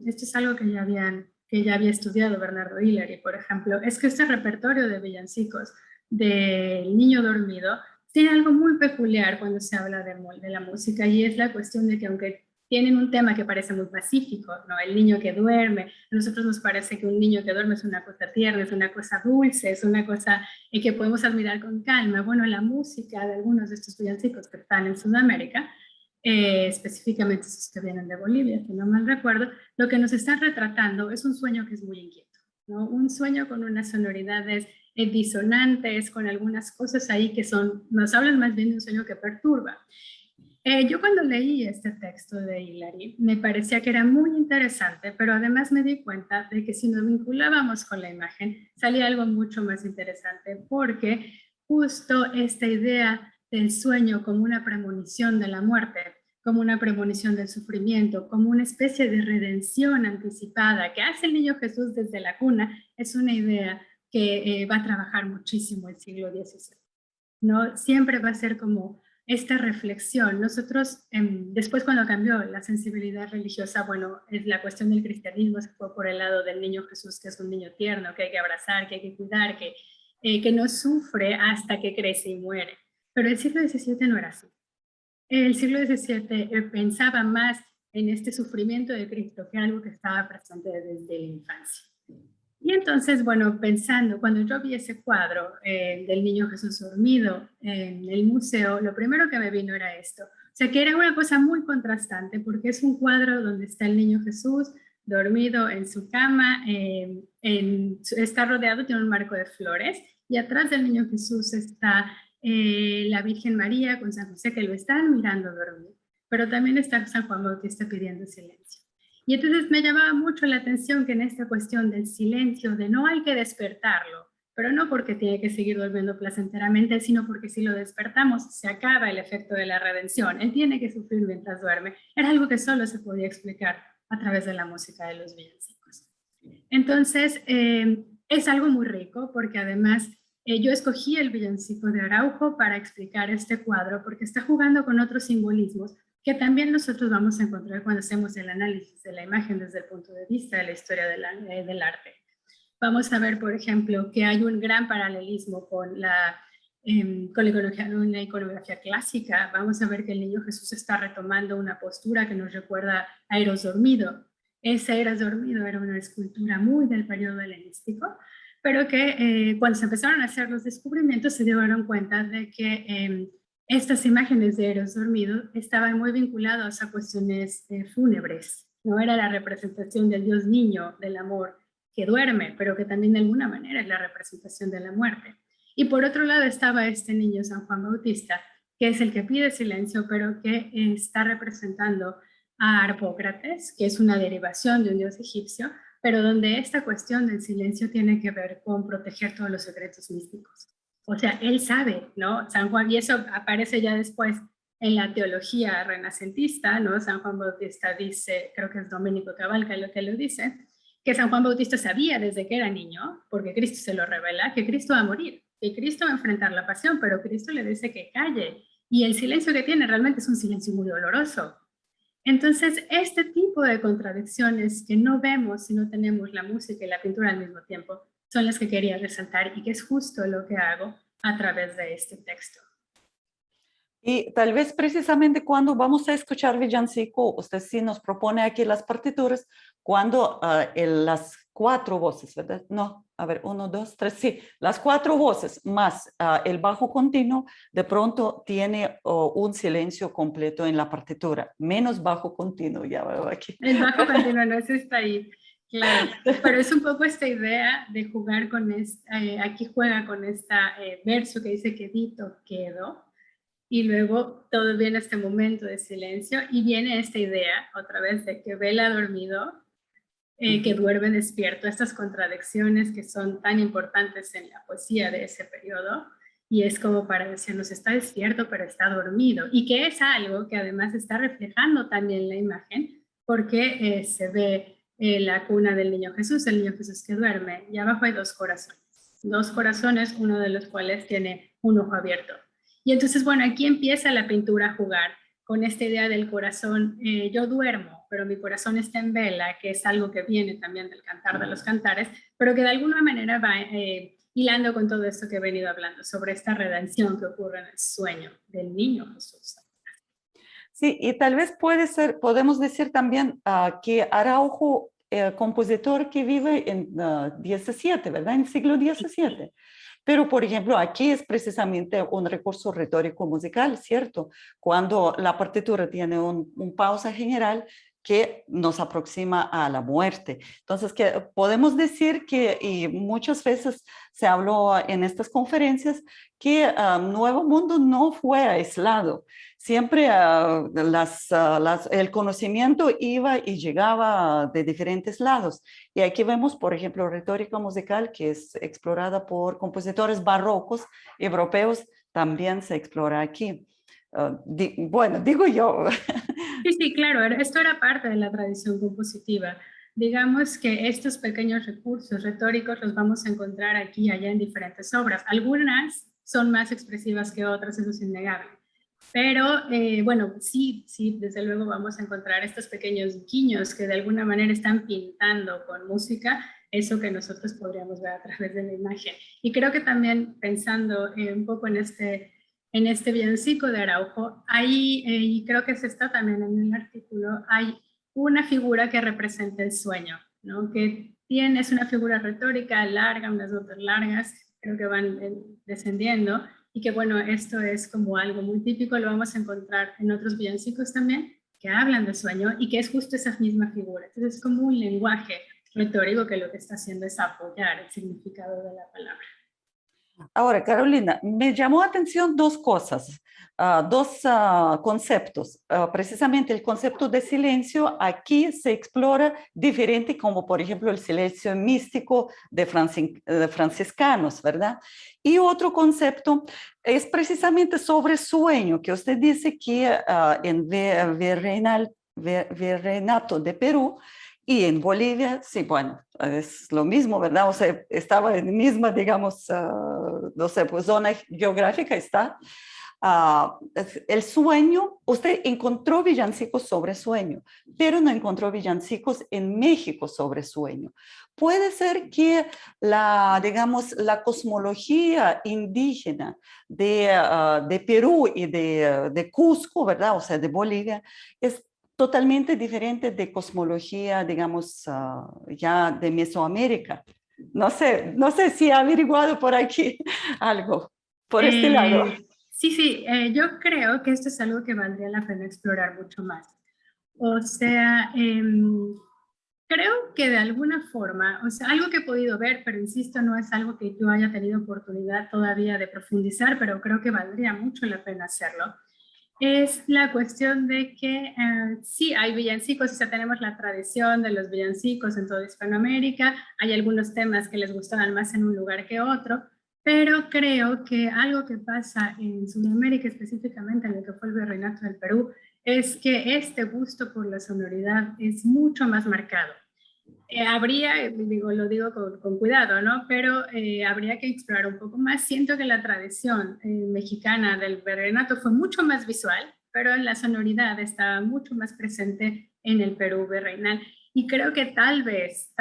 esto es algo que ya había estudiado Bernardo Hillary, por ejemplo, es que este repertorio de villancicos del niño dormido tiene algo muy peculiar cuando se habla de la música, y es la cuestión de que aunque tienen un tema que parece muy pacífico, ¿no? El niño que duerme, a nosotros nos parece que un niño que duerme es una cosa tierna, es una cosa dulce, es una cosa que podemos admirar con calma. Bueno, la música de algunos de estos villancicos que están en Sudamérica, específicamente esos que vienen de Bolivia, si no mal recuerdo, lo que nos están retratando es un sueño que es muy inquieto, ¿no? Un sueño con unas sonoridades disonantes, con algunas cosas ahí que nos hablan más bien de un sueño que perturba. Yo cuando leí este texto de Hillary me parecía que era muy interesante, pero además me di cuenta de que si nos vinculábamos con la imagen salía algo mucho más interesante, porque justo esta idea del sueño como una premonición de la muerte, como una premonición del sufrimiento, como una especie de redención anticipada que hace el niño Jesús desde la cuna, es una idea que va a trabajar muchísimo el siglo XVI, ¿no? Siempre va a ser como esta reflexión. Nosotros, después cuando cambió la sensibilidad religiosa, bueno, la cuestión del cristianismo se fue por el lado del niño Jesús, que es un niño tierno, que hay que abrazar, que hay que cuidar, que no sufre hasta que crece y muere. Pero el siglo XVII no era así. El siglo XVII pensaba más en este sufrimiento de Cristo, que era algo que estaba presente desde la infancia. Y entonces, bueno, pensando, cuando yo vi ese cuadro del niño Jesús dormido en el museo, lo primero que me vino era esto. O sea, que era una cosa muy contrastante, porque es un cuadro donde está el niño Jesús dormido en su cama, está rodeado, tiene un marco de flores, y atrás del niño Jesús está la Virgen María con San José, que lo están mirando dormir, pero también está San Juan Bautista pidiendo silencio. Y entonces me llamaba mucho la atención que en esta cuestión del silencio, de no hay que despertarlo, pero no porque tiene que seguir durmiendo placenteramente, sino porque si lo despertamos se acaba el efecto de la redención. Él tiene que sufrir mientras duerme. Era algo que solo se podía explicar a través de la música de los villancicos. Entonces, es algo muy rico porque además yo escogí el villancico de Araujo para explicar este cuadro porque está jugando con otros simbolismos que también nosotros vamos a encontrar cuando hacemos el análisis de la imagen desde el punto de vista de la historia del arte. Vamos a ver, por ejemplo, que hay un gran paralelismo con una iconografía clásica. Vamos a ver que el niño Jesús está retomando una postura que nos recuerda a Eros dormido. Ese Eros dormido era una escultura muy del periodo helenístico, pero que cuando se empezaron a hacer los descubrimientos se dieron cuenta de que estas imágenes de Eros dormido estaban muy vinculadas a cuestiones fúnebres. No era la representación del Dios niño, del amor, que duerme, pero que también de alguna manera es la representación de la muerte. Y por otro lado estaba este niño San Juan Bautista, que es el que pide silencio, pero que está representando a Harpócrates, que es una derivación de un dios egipcio, pero donde esta cuestión del silencio tiene que ver con proteger todos los secretos místicos. O sea, él sabe, ¿no? San Juan, y eso aparece ya después en la teología renacentista, ¿no? San Juan Bautista dice, creo que es Domenico Cavalca lo que lo dice, que San Juan Bautista sabía desde que era niño, porque Cristo se lo revela, que Cristo va a morir, que Cristo va a enfrentar la pasión, pero Cristo le dice que calle. Y el silencio que tiene realmente es un silencio muy doloroso. Entonces, este tipo de contradicciones que no vemos si no tenemos la música y la pintura al mismo tiempo, son las que quería resaltar y que es justo lo que hago a través de este texto. Y tal vez precisamente cuando vamos a escuchar villancico, usted sí nos propone aquí las partituras, cuando las cuatro voces, ¿verdad? No, a ver, uno, dos, tres, sí, las cuatro voces más el bajo continuo, de pronto tiene un silencio completo en la partitura, menos bajo continuo, ya veo aquí. El bajo continuo no está ahí, claro, pero es un poco esta idea de jugar con aquí juega con esta verso que dice quedito, quedo, y luego todo viene este momento de silencio y viene esta idea otra vez de que vela dormido, que duerme despierto, estas contradicciones que son tan importantes en la poesía de ese periodo, y es como para decirnos está despierto pero está dormido, y que es algo que además está reflejando también la imagen, porque se ve la cuna del niño Jesús, el niño Jesús que duerme, y abajo hay dos corazones, uno de los cuales tiene un ojo abierto. Y entonces, bueno, aquí empieza la pintura a jugar con esta idea del corazón. Yo duermo, pero mi corazón está en vela, que es algo que viene también del Cantar de los Cantares, pero que de alguna manera va hilando con todo esto que he venido hablando, sobre esta redención que ocurre en el sueño del niño Jesús. Sí, y tal vez podemos decir también que Araujo, compositor que vive en 17, ¿verdad? En el siglo XVII. Pero, por ejemplo, aquí es precisamente un recurso retórico musical, ¿cierto? Cuando la partitura tiene un pausa general que nos aproxima a la muerte. Entonces, que podemos decir que, y muchas veces se habló en estas conferencias, que Nuevo Mundo no fue aislado. Siempre el conocimiento iba y llegaba de diferentes lados. Y aquí vemos, por ejemplo, retórica musical que es explorada por compositores barrocos europeos, también se explora aquí. Bueno, digo yo. Sí, sí, claro, esto era parte de la tradición compositiva. Digamos que estos pequeños recursos retóricos los vamos a encontrar aquí y allá en diferentes obras. Algunas son más expresivas que otras, eso es innegable. Pero bueno, sí, desde luego vamos a encontrar estos pequeños guiños que de alguna manera están pintando con música eso que nosotros podríamos ver a través de la imagen. Y creo que también pensando un poco en este villancico de Araujo, hay, y creo que se está también en el artículo, hay una figura que representa el sueño, ¿no? Que es una figura retórica larga, unas notas largas, creo que van descendiendo, y que bueno, esto es como algo muy típico, lo vamos a encontrar en otros villancicos también, que hablan de sueño y que es justo esa misma figura. Entonces es como un lenguaje retórico que lo que está haciendo es apoyar el significado de la palabra. Ahora, Carolina, me llamó la atención dos cosas, dos conceptos. Precisamente el concepto de silencio aquí se explora diferente, como por ejemplo el silencio místico de franciscanos, ¿verdad? Y otro concepto es precisamente sobre sueño, que usted dice que en Virreinato de Perú y en Bolivia, sí, bueno, es lo mismo, ¿verdad? O sea, estaba en la misma, digamos, no sé, pues zona geográfica está. El sueño, usted encontró villancicos sobre sueño, pero no encontró villancicos en México sobre sueño. Puede ser que digamos, la cosmología indígena de Perú y de Cusco, ¿verdad? O sea, de Bolivia, es totalmente diferente de cosmología, digamos, ya de Mesoamérica. No sé si ha averiguado por aquí algo, por este lado. Sí, yo creo que esto es algo que valdría la pena explorar mucho más. O sea, creo que de alguna forma, o sea, algo que he podido ver, pero insisto, no es algo que yo haya tenido oportunidad todavía de profundizar, pero creo que valdría mucho la pena hacerlo, es la cuestión de que sí hay villancicos, o sea, tenemos la tradición de los villancicos en toda Hispanoamérica, hay algunos temas que les gustaban más en un lugar que otro, pero creo que algo que pasa en Sudamérica, específicamente en lo que fue el Virreinato del Perú, es que este gusto por la sonoridad es mucho más marcado. Lo digo con cuidado, ¿no? Pero habría que explorar un poco más. Siento que la tradición mexicana del vallenato fue mucho más visual, pero la sonoridad estaba mucho más presente en el Perú virreinal. Y creo que tal vez,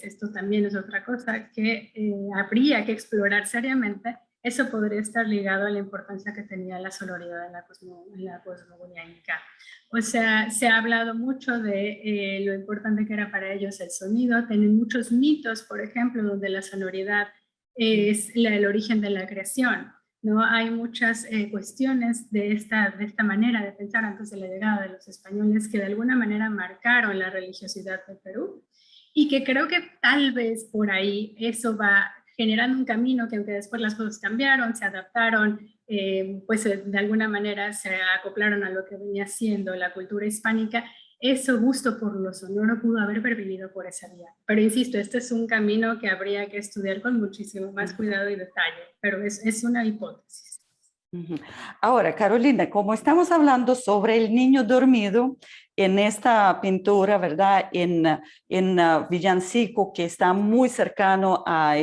esto también es otra cosa que habría que explorar seriamente. Eso podría estar ligado a la importancia que tenía la sonoridad en la cosmogonía inca. O sea, se ha hablado mucho de lo importante que era para ellos el sonido. Tienen muchos mitos, por ejemplo, donde la sonoridad es el origen de la creación, ¿no? Hay muchas cuestiones de esta manera de pensar antes de la llegada de los españoles que de alguna manera marcaron la religiosidad del Perú y que creo que tal vez por ahí eso va generando un camino que aunque después las cosas cambiaron, se adaptaron, pues de alguna manera se acoplaron a lo que venía siendo la cultura hispánica, ese gusto por lo sonoro pudo haber vivido por esa vía. Pero insisto, este es un camino que habría que estudiar con muchísimo más cuidado y detalle, pero es una hipótesis. Ahora, Carolina, como estamos hablando sobre el niño dormido en esta pintura, ¿verdad? En Villancico, que está muy cercano a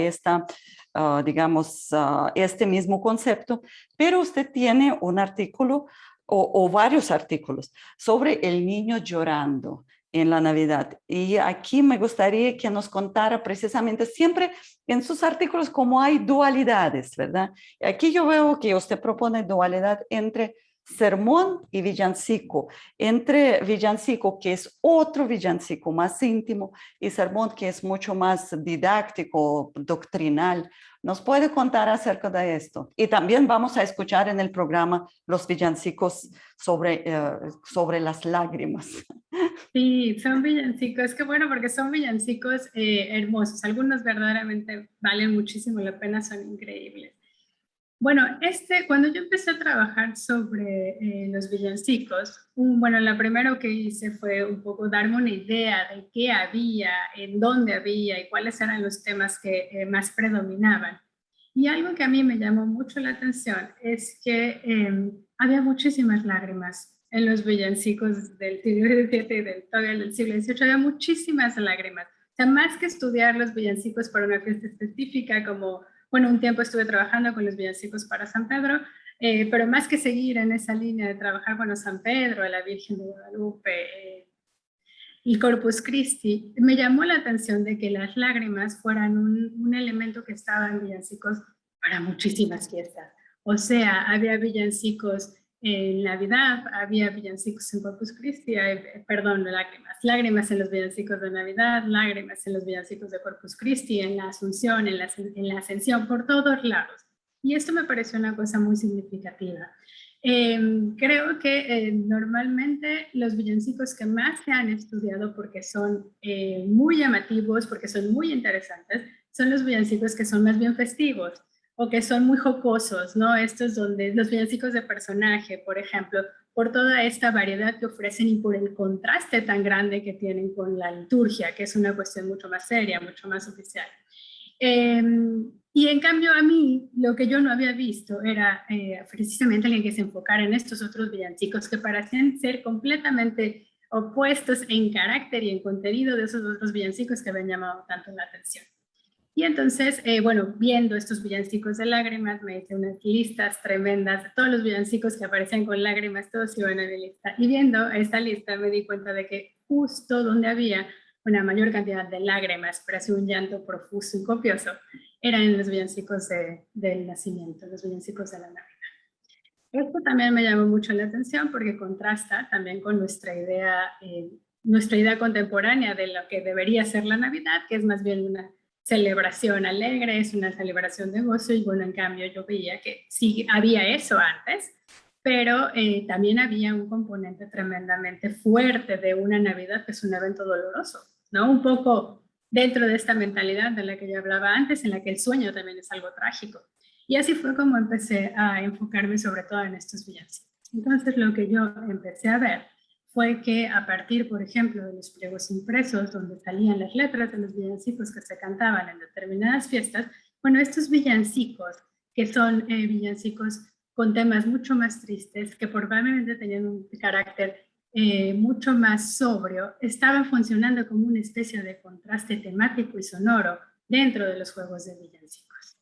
digamos, este mismo concepto, pero usted tiene un artículo o varios artículos sobre el niño llorando en la Navidad. Y aquí me gustaría que nos contara precisamente siempre en sus artículos cómo hay dualidades, ¿verdad? Aquí yo veo que usted propone dualidad entre sermón y villancico, entre villancico que es otro villancico más íntimo y sermón que es mucho más didáctico, doctrinal. ¿Nos puede contar acerca de esto? Y también vamos a escuchar en el programa los villancicos sobre las lágrimas. Sí, son villancicos, qué bueno porque son villancicos hermosos, algunos verdaderamente valen muchísimo la pena, son increíbles. Bueno, cuando yo empecé a trabajar sobre los villancicos, bueno, lo primero que hice fue un poco darme una idea de qué había, en dónde había y cuáles eran los temas que más predominaban. Y algo que a mí me llamó mucho la atención es que había muchísimas lágrimas en los villancicos del siglo XVII y todavía del siglo XVIII, había muchísimas lágrimas. O sea, más que estudiar los villancicos para una fiesta específica, como, bueno, un tiempo estuve trabajando con los villancicos para San Pedro, pero más que seguir en esa línea de trabajar con San Pedro, la Virgen de Guadalupe, y Corpus Christi, me llamó la atención de que las lágrimas fueran un elemento que estaba en villancicos para muchísimas fiestas. O sea, había villancicos en Navidad, había villancicos en Corpus Christi, perdón, lágrimas en los villancicos de Navidad, lágrimas en los villancicos de Corpus Christi, en la Asunción, en la Ascensión, por todos lados. Y esto me pareció una cosa muy significativa. Creo que normalmente los villancicos que más se han estudiado porque son muy llamativos, porque son muy interesantes, son los villancicos que son más bien festivos o que son muy jocosos, ¿no? Estos donde los villancicos de personaje, por ejemplo, por toda esta variedad que ofrecen y por el contraste tan grande que tienen con la liturgia, que es una cuestión mucho más seria, mucho más oficial. Y en cambio a mí, lo que yo no había visto era precisamente alguien que se enfocara en estos otros villancicos que parecían ser completamente opuestos en carácter y en contenido de esos otros villancicos que habían llamado tanto la atención. Y entonces, bueno, viendo estos villancicos de lágrimas, me hice unas listas tremendas de todos los villancicos que aparecían con lágrimas, todos iban a mi lista. Y viendo esta lista me di cuenta de que justo donde había una mayor cantidad de lágrimas, pero así un llanto profuso y copioso, eran en los villancicos del nacimiento, los villancicos de la Navidad. Esto también me llamó mucho la atención porque contrasta también con nuestra idea contemporánea de lo que debería ser la Navidad, que es más bien una celebración alegre, es una celebración de gozo, y bueno, en cambio yo veía que sí había eso antes, pero también había un componente tremendamente fuerte de una Navidad que es un evento doloroso, ¿no? Un poco dentro de esta mentalidad de la que yo hablaba antes, en la que el sueño también es algo trágico. Y así fue como empecé a enfocarme sobre todo en estos villancicos. Entonces lo que yo empecé a ver fue que a partir, por ejemplo, de los pliegos impresos, donde salían las letras de los villancicos que se cantaban en determinadas fiestas, bueno, estos villancicos, que son villancicos con temas mucho más tristes, que probablemente tenían un carácter mucho más sobrio, estaban funcionando como una especie de contraste temático y sonoro dentro de los juegos de villancicos,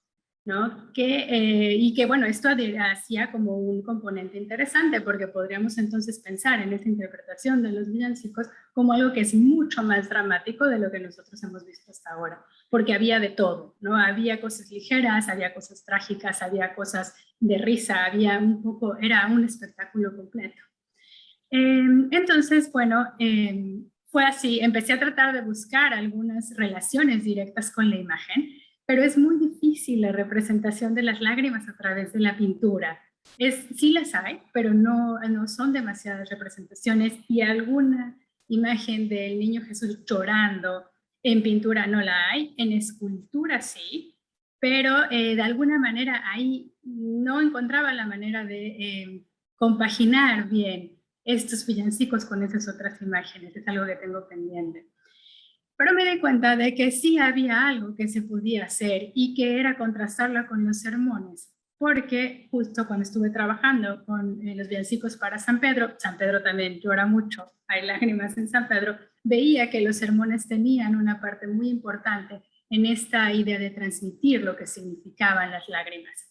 ¿no? Y que, bueno, esto hacía como un componente interesante, porque podríamos entonces pensar en esa interpretación de los villancicos como algo que es mucho más dramático de lo que nosotros hemos visto hasta ahora, porque había de todo, ¿no? Había cosas ligeras, había cosas trágicas, había cosas de risa, había era un espectáculo completo. Entonces, bueno, fue así, empecé a tratar de buscar algunas relaciones directas con la imagen, pero es muy difícil la representación de las lágrimas a través de la pintura. Sí las hay, pero no son demasiadas representaciones, y alguna imagen del niño Jesús llorando en pintura no la hay, en escultura sí, pero de alguna manera ahí no encontraba la manera de compaginar bien estos villancicos con esas otras imágenes. Es algo que tengo pendiente. Pero me di cuenta de que sí había algo que se podía hacer, y que era contrastarlo con los sermones, porque justo cuando estuve trabajando con los villancicos para San Pedro también llora mucho, hay lágrimas en San Pedro, veía que los sermones tenían una parte muy importante en esta idea de transmitir lo que significaban las lágrimas.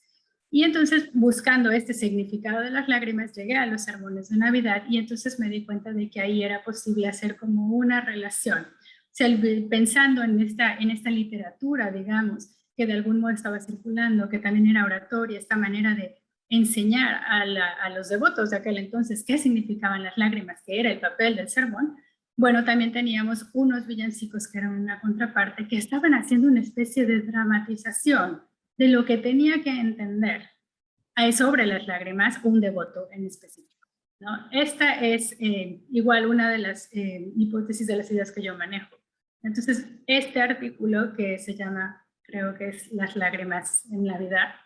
Y entonces, buscando este significado de las lágrimas, llegué a los sermones de Navidad, y entonces me di cuenta de que ahí era posible hacer como una relación. O sea, pensando en esta literatura, digamos, que de algún modo estaba circulando, que también era oratoria, esta manera de enseñar a los devotos de aquel entonces qué significaban las lágrimas, que era el papel del sermón. Bueno, también teníamos unos villancicos que eran una contraparte, que estaban haciendo una especie de dramatización de lo que tenía que entender sobre las lágrimas un devoto en específico, ¿no? Esta es igual una de las hipótesis de las ideas que yo manejo. Entonces, este artículo, que se llama, creo que es Las lágrimas en Navidad,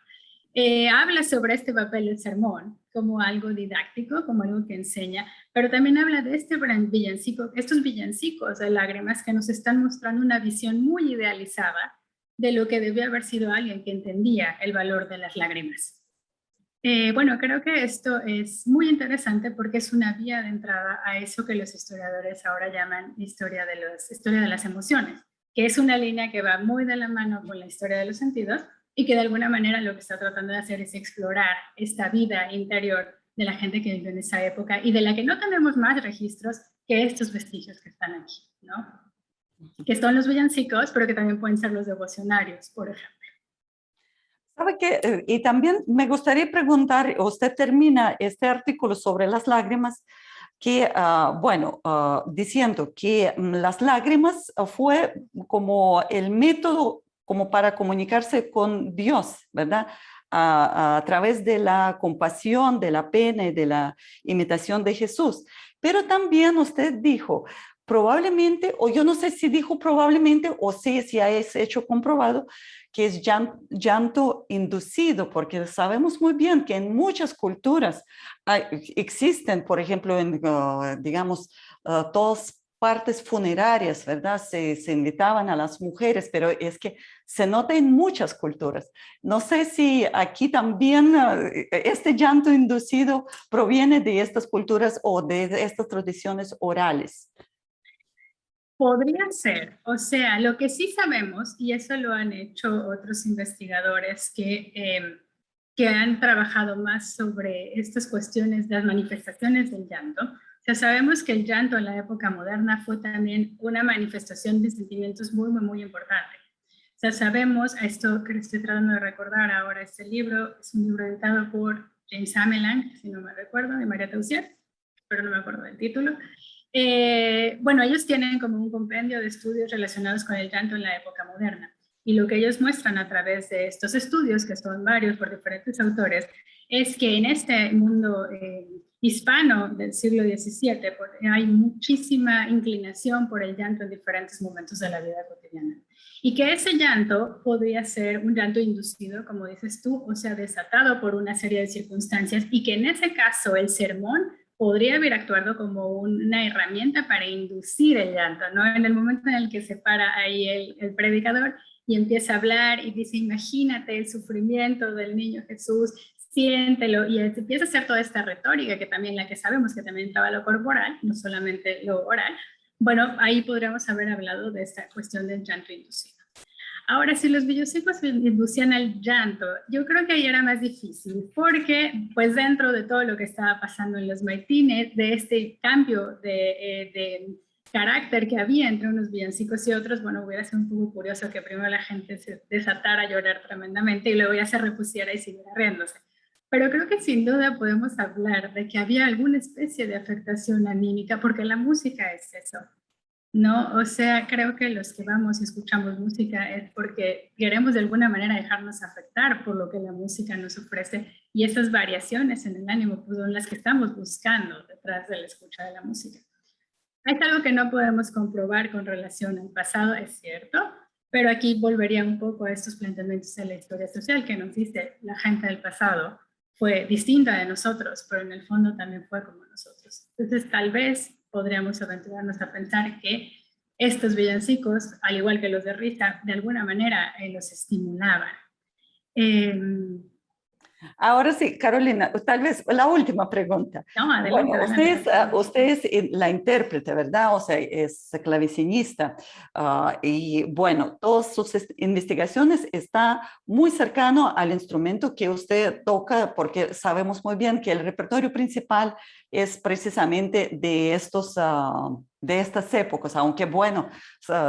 habla sobre este papel del sermón como algo didáctico, como algo que enseña, pero también habla de estos villancicos de lágrimas que nos están mostrando una visión muy idealizada de lo que debió haber sido alguien que entendía el valor de las lágrimas. Bueno, creo que esto es muy interesante porque es una vía de entrada a eso que los historiadores ahora llaman historia de las emociones, que es una línea que va muy de la mano con la historia de los sentidos, y que de alguna manera lo que está tratando de hacer es explorar esta vida interior de la gente que vivió en esa época, y de la que no tenemos más registros que estos vestigios que están aquí, ¿no? Que son los villancicos, pero que también pueden ser los devocionarios, por ejemplo. ¿Sabe qué? Y también me gustaría preguntar, usted termina este artículo sobre las lágrimas, que, bueno, diciendo que las lágrimas fue como el método como para comunicarse con Dios, ¿verdad? A través de la compasión, de la pena y de la imitación de Jesús. Pero también usted dijo, probablemente, o yo no sé si dijo probablemente, o sí, si es hecho comprobado, que es llanto inducido, porque sabemos muy bien que en muchas culturas existen, por ejemplo, en, digamos, todas partes funerarias, ¿verdad? Se invitaban a las mujeres, pero es que se nota en muchas culturas. No sé si aquí también este llanto inducido proviene de estas culturas o de estas tradiciones orales. Podría ser, o sea, lo que sí sabemos, y eso lo han hecho otros investigadores que han trabajado más sobre estas cuestiones de las manifestaciones del llanto. O sea, sabemos que el llanto en la época moderna fue también una manifestación de sentimientos muy, muy, muy importante. O sea, sabemos, esto que estoy tratando de recordar ahora, este libro es un libro editado por James Amelang, si no me recuerdo, de María Tauzier, pero no me acuerdo del título. Bueno, ellos tienen como un compendio de estudios relacionados con el llanto en la época moderna. Y lo que ellos muestran a través de estos estudios, que son varios por diferentes autores, es que en este mundo hispano del siglo XVII hay muchísima inclinación por el llanto en diferentes momentos de la vida cotidiana. Y que ese llanto podría ser un llanto inducido, como dices tú, o sea, desatado por una serie de circunstancias, y que en ese caso el sermón podría haber actuado como una herramienta para inducir el llanto, ¿no? En el momento en el que se para ahí el predicador y empieza a hablar y dice, imagínate el sufrimiento del niño Jesús, siéntelo, y empieza a hacer toda esta retórica, que también la que sabemos que también entraba lo corporal, no solamente lo oral. Bueno, ahí podríamos haber hablado de esta cuestión del llanto inducido. Ahora, si los villancicos inducían al llanto, yo creo que ahí era más difícil, porque pues dentro de todo lo que estaba pasando en los maitines, de este cambio de carácter que había entre unos villancicos y otros, bueno, hubiera sido un poco curioso que primero la gente se desatara a llorar tremendamente y luego ya se repusiera y siguiera riéndose. Pero creo que sin duda podemos hablar de que había alguna especie de afectación anímica, porque la música es eso. No, o sea, creo que los que vamos y escuchamos música es porque queremos de alguna manera dejarnos afectar por lo que la música nos ofrece, y esas variaciones en el ánimo pues, son las que estamos buscando detrás de la escucha de la música. Es algo que no podemos comprobar con relación al pasado, es cierto, pero aquí volvería un poco a estos planteamientos de la historia social que nos dice la gente del pasado fue distinta de nosotros, pero en el fondo también fue como nosotros. Entonces tal vez podríamos aventurarnos a pensar que estos villancicos, al igual que los de Rita, de alguna manera los estimulaban. Ahora sí, Carolina, tal vez la última pregunta. No, adelante, Bueno, adelante. usted es la intérprete, ¿verdad? O sea, es clavecinista. Y bueno, todas sus investigaciones están muy cercano al instrumento que usted toca, porque sabemos muy bien que el repertorio principal es precisamente de de estas épocas, aunque bueno,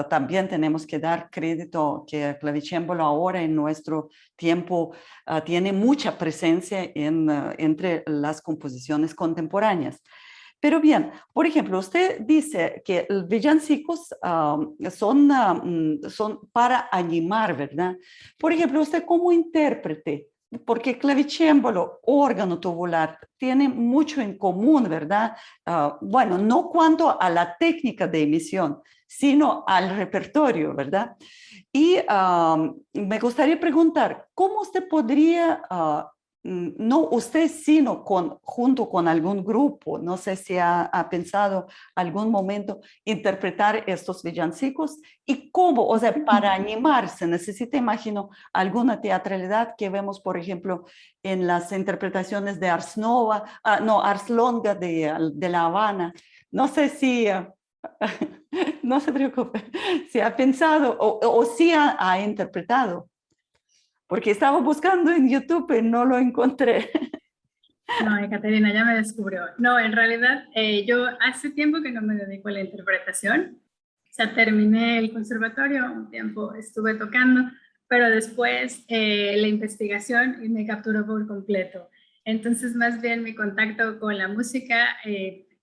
también tenemos que dar crédito que el clavicémbalo ahora en nuestro tiempo tiene mucha presencia entre las composiciones contemporáneas. Pero bien, por ejemplo, usted dice que los villancicos son para animar, ¿verdad? Por ejemplo, usted como intérprete, porque clavicémbalo, órgano tubular, tiene mucho en común, ¿verdad? Bueno, no cuanto a la técnica de emisión, sino al repertorio, ¿verdad? Y me gustaría preguntar, ¿cómo usted podría, no usted, sino junto con algún grupo, no sé si ha pensado algún momento interpretar estos villancicos y cómo, o sea, para animarse, necesita, imagino, alguna teatralidad que vemos, por ejemplo, en las interpretaciones de Ars Nova, no, Ars Longa de La Habana. No sé si... no se preocupe, si ha pensado o si ha interpretado, porque estaba buscando en YouTube y no lo encontré. No, Caterina, ya me descubrió. No, en realidad yo hace tiempo que no me dedico a la interpretación. O sea, terminé el conservatorio, un tiempo estuve tocando, pero después la investigación me capturó por completo. Entonces, más bien mi contacto con la música,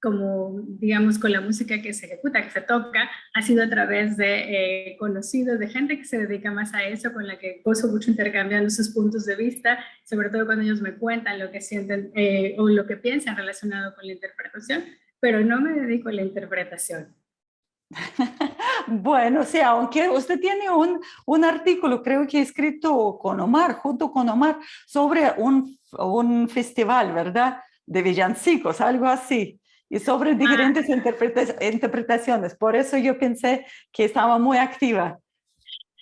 como digamos con la música que se ejecuta, que se toca, ha sido a través de conocidos, de gente que se dedica más a eso, con la que gozo mucho intercambiando sus puntos de vista, sobre todo cuando ellos me cuentan lo que sienten o lo que piensan relacionado con la interpretación, pero no me dedico a la interpretación. Bueno, sí, aunque usted tiene un artículo, creo que escrito con Omar, junto con Omar, sobre un festival, ¿verdad? De villancicos, algo así, y sobre diferentes interpretaciones. Por eso yo pensé que estaba muy activa.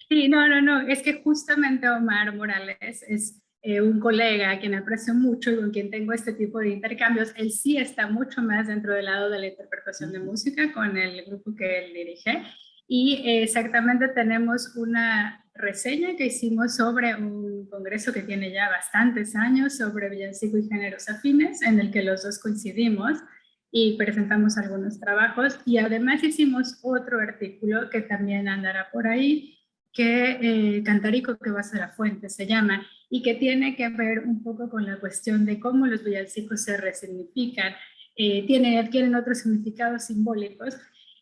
Sí, no, es que justamente Omar Morales es un colega a quien aprecio mucho y con quien tengo este tipo de intercambios. Él sí está mucho más dentro del lado de la interpretación de música con el grupo que él dirige. Y exactamente tenemos una reseña que hicimos sobre un congreso que tiene ya bastantes años sobre villancico y géneros afines, en el que los dos coincidimos y presentamos algunos trabajos. Y además hicimos otro artículo que también andará por ahí, que Cantarico que va a ser la fuente se llama, y que tiene que ver un poco con la cuestión de cómo los villancicos se resignifican, adquieren otros significados simbólicos,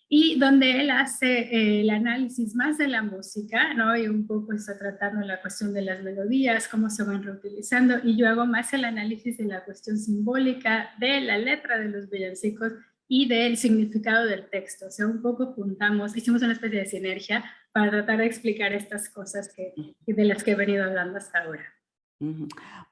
y donde él hace el análisis más de la música, ¿no? Y un poco está tratando la cuestión de las melodías, cómo se van reutilizando, y yo hago más el análisis de la cuestión simbólica, de la letra de los villancicos y del significado del texto. O sea, un poco juntamos, hicimos una especie de sinergia para tratar de explicar estas cosas de las que he venido hablando hasta ahora.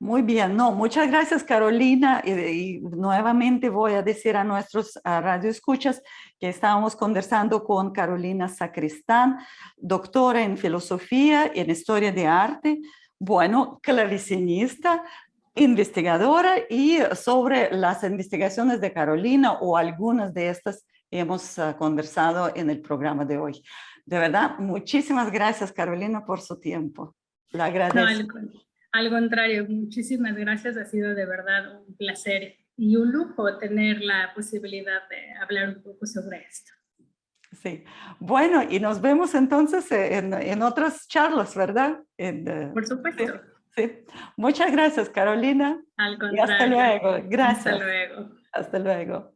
Muy bien, no, muchas gracias Carolina y nuevamente voy a decir a nuestros radioescuchas que estábamos conversando con Carolina Sacristán, doctora en filosofía y en historia de arte, bueno, clavecinista, investigadora, y sobre las investigaciones de Carolina o algunas de estas hemos conversado en el programa de hoy. De verdad, muchísimas gracias Carolina por su tiempo. La No, agradezco. al contrario, muchísimas gracias. Ha sido de verdad un placer y un lujo tener la posibilidad de hablar un poco sobre esto. Sí, bueno, y nos vemos entonces en otras charlas, ¿verdad? Por Sí, supuesto. sí. Muchas gracias, Carolina. Al Y hasta contrario. luego. Hasta Gracias. luego. Hasta luego.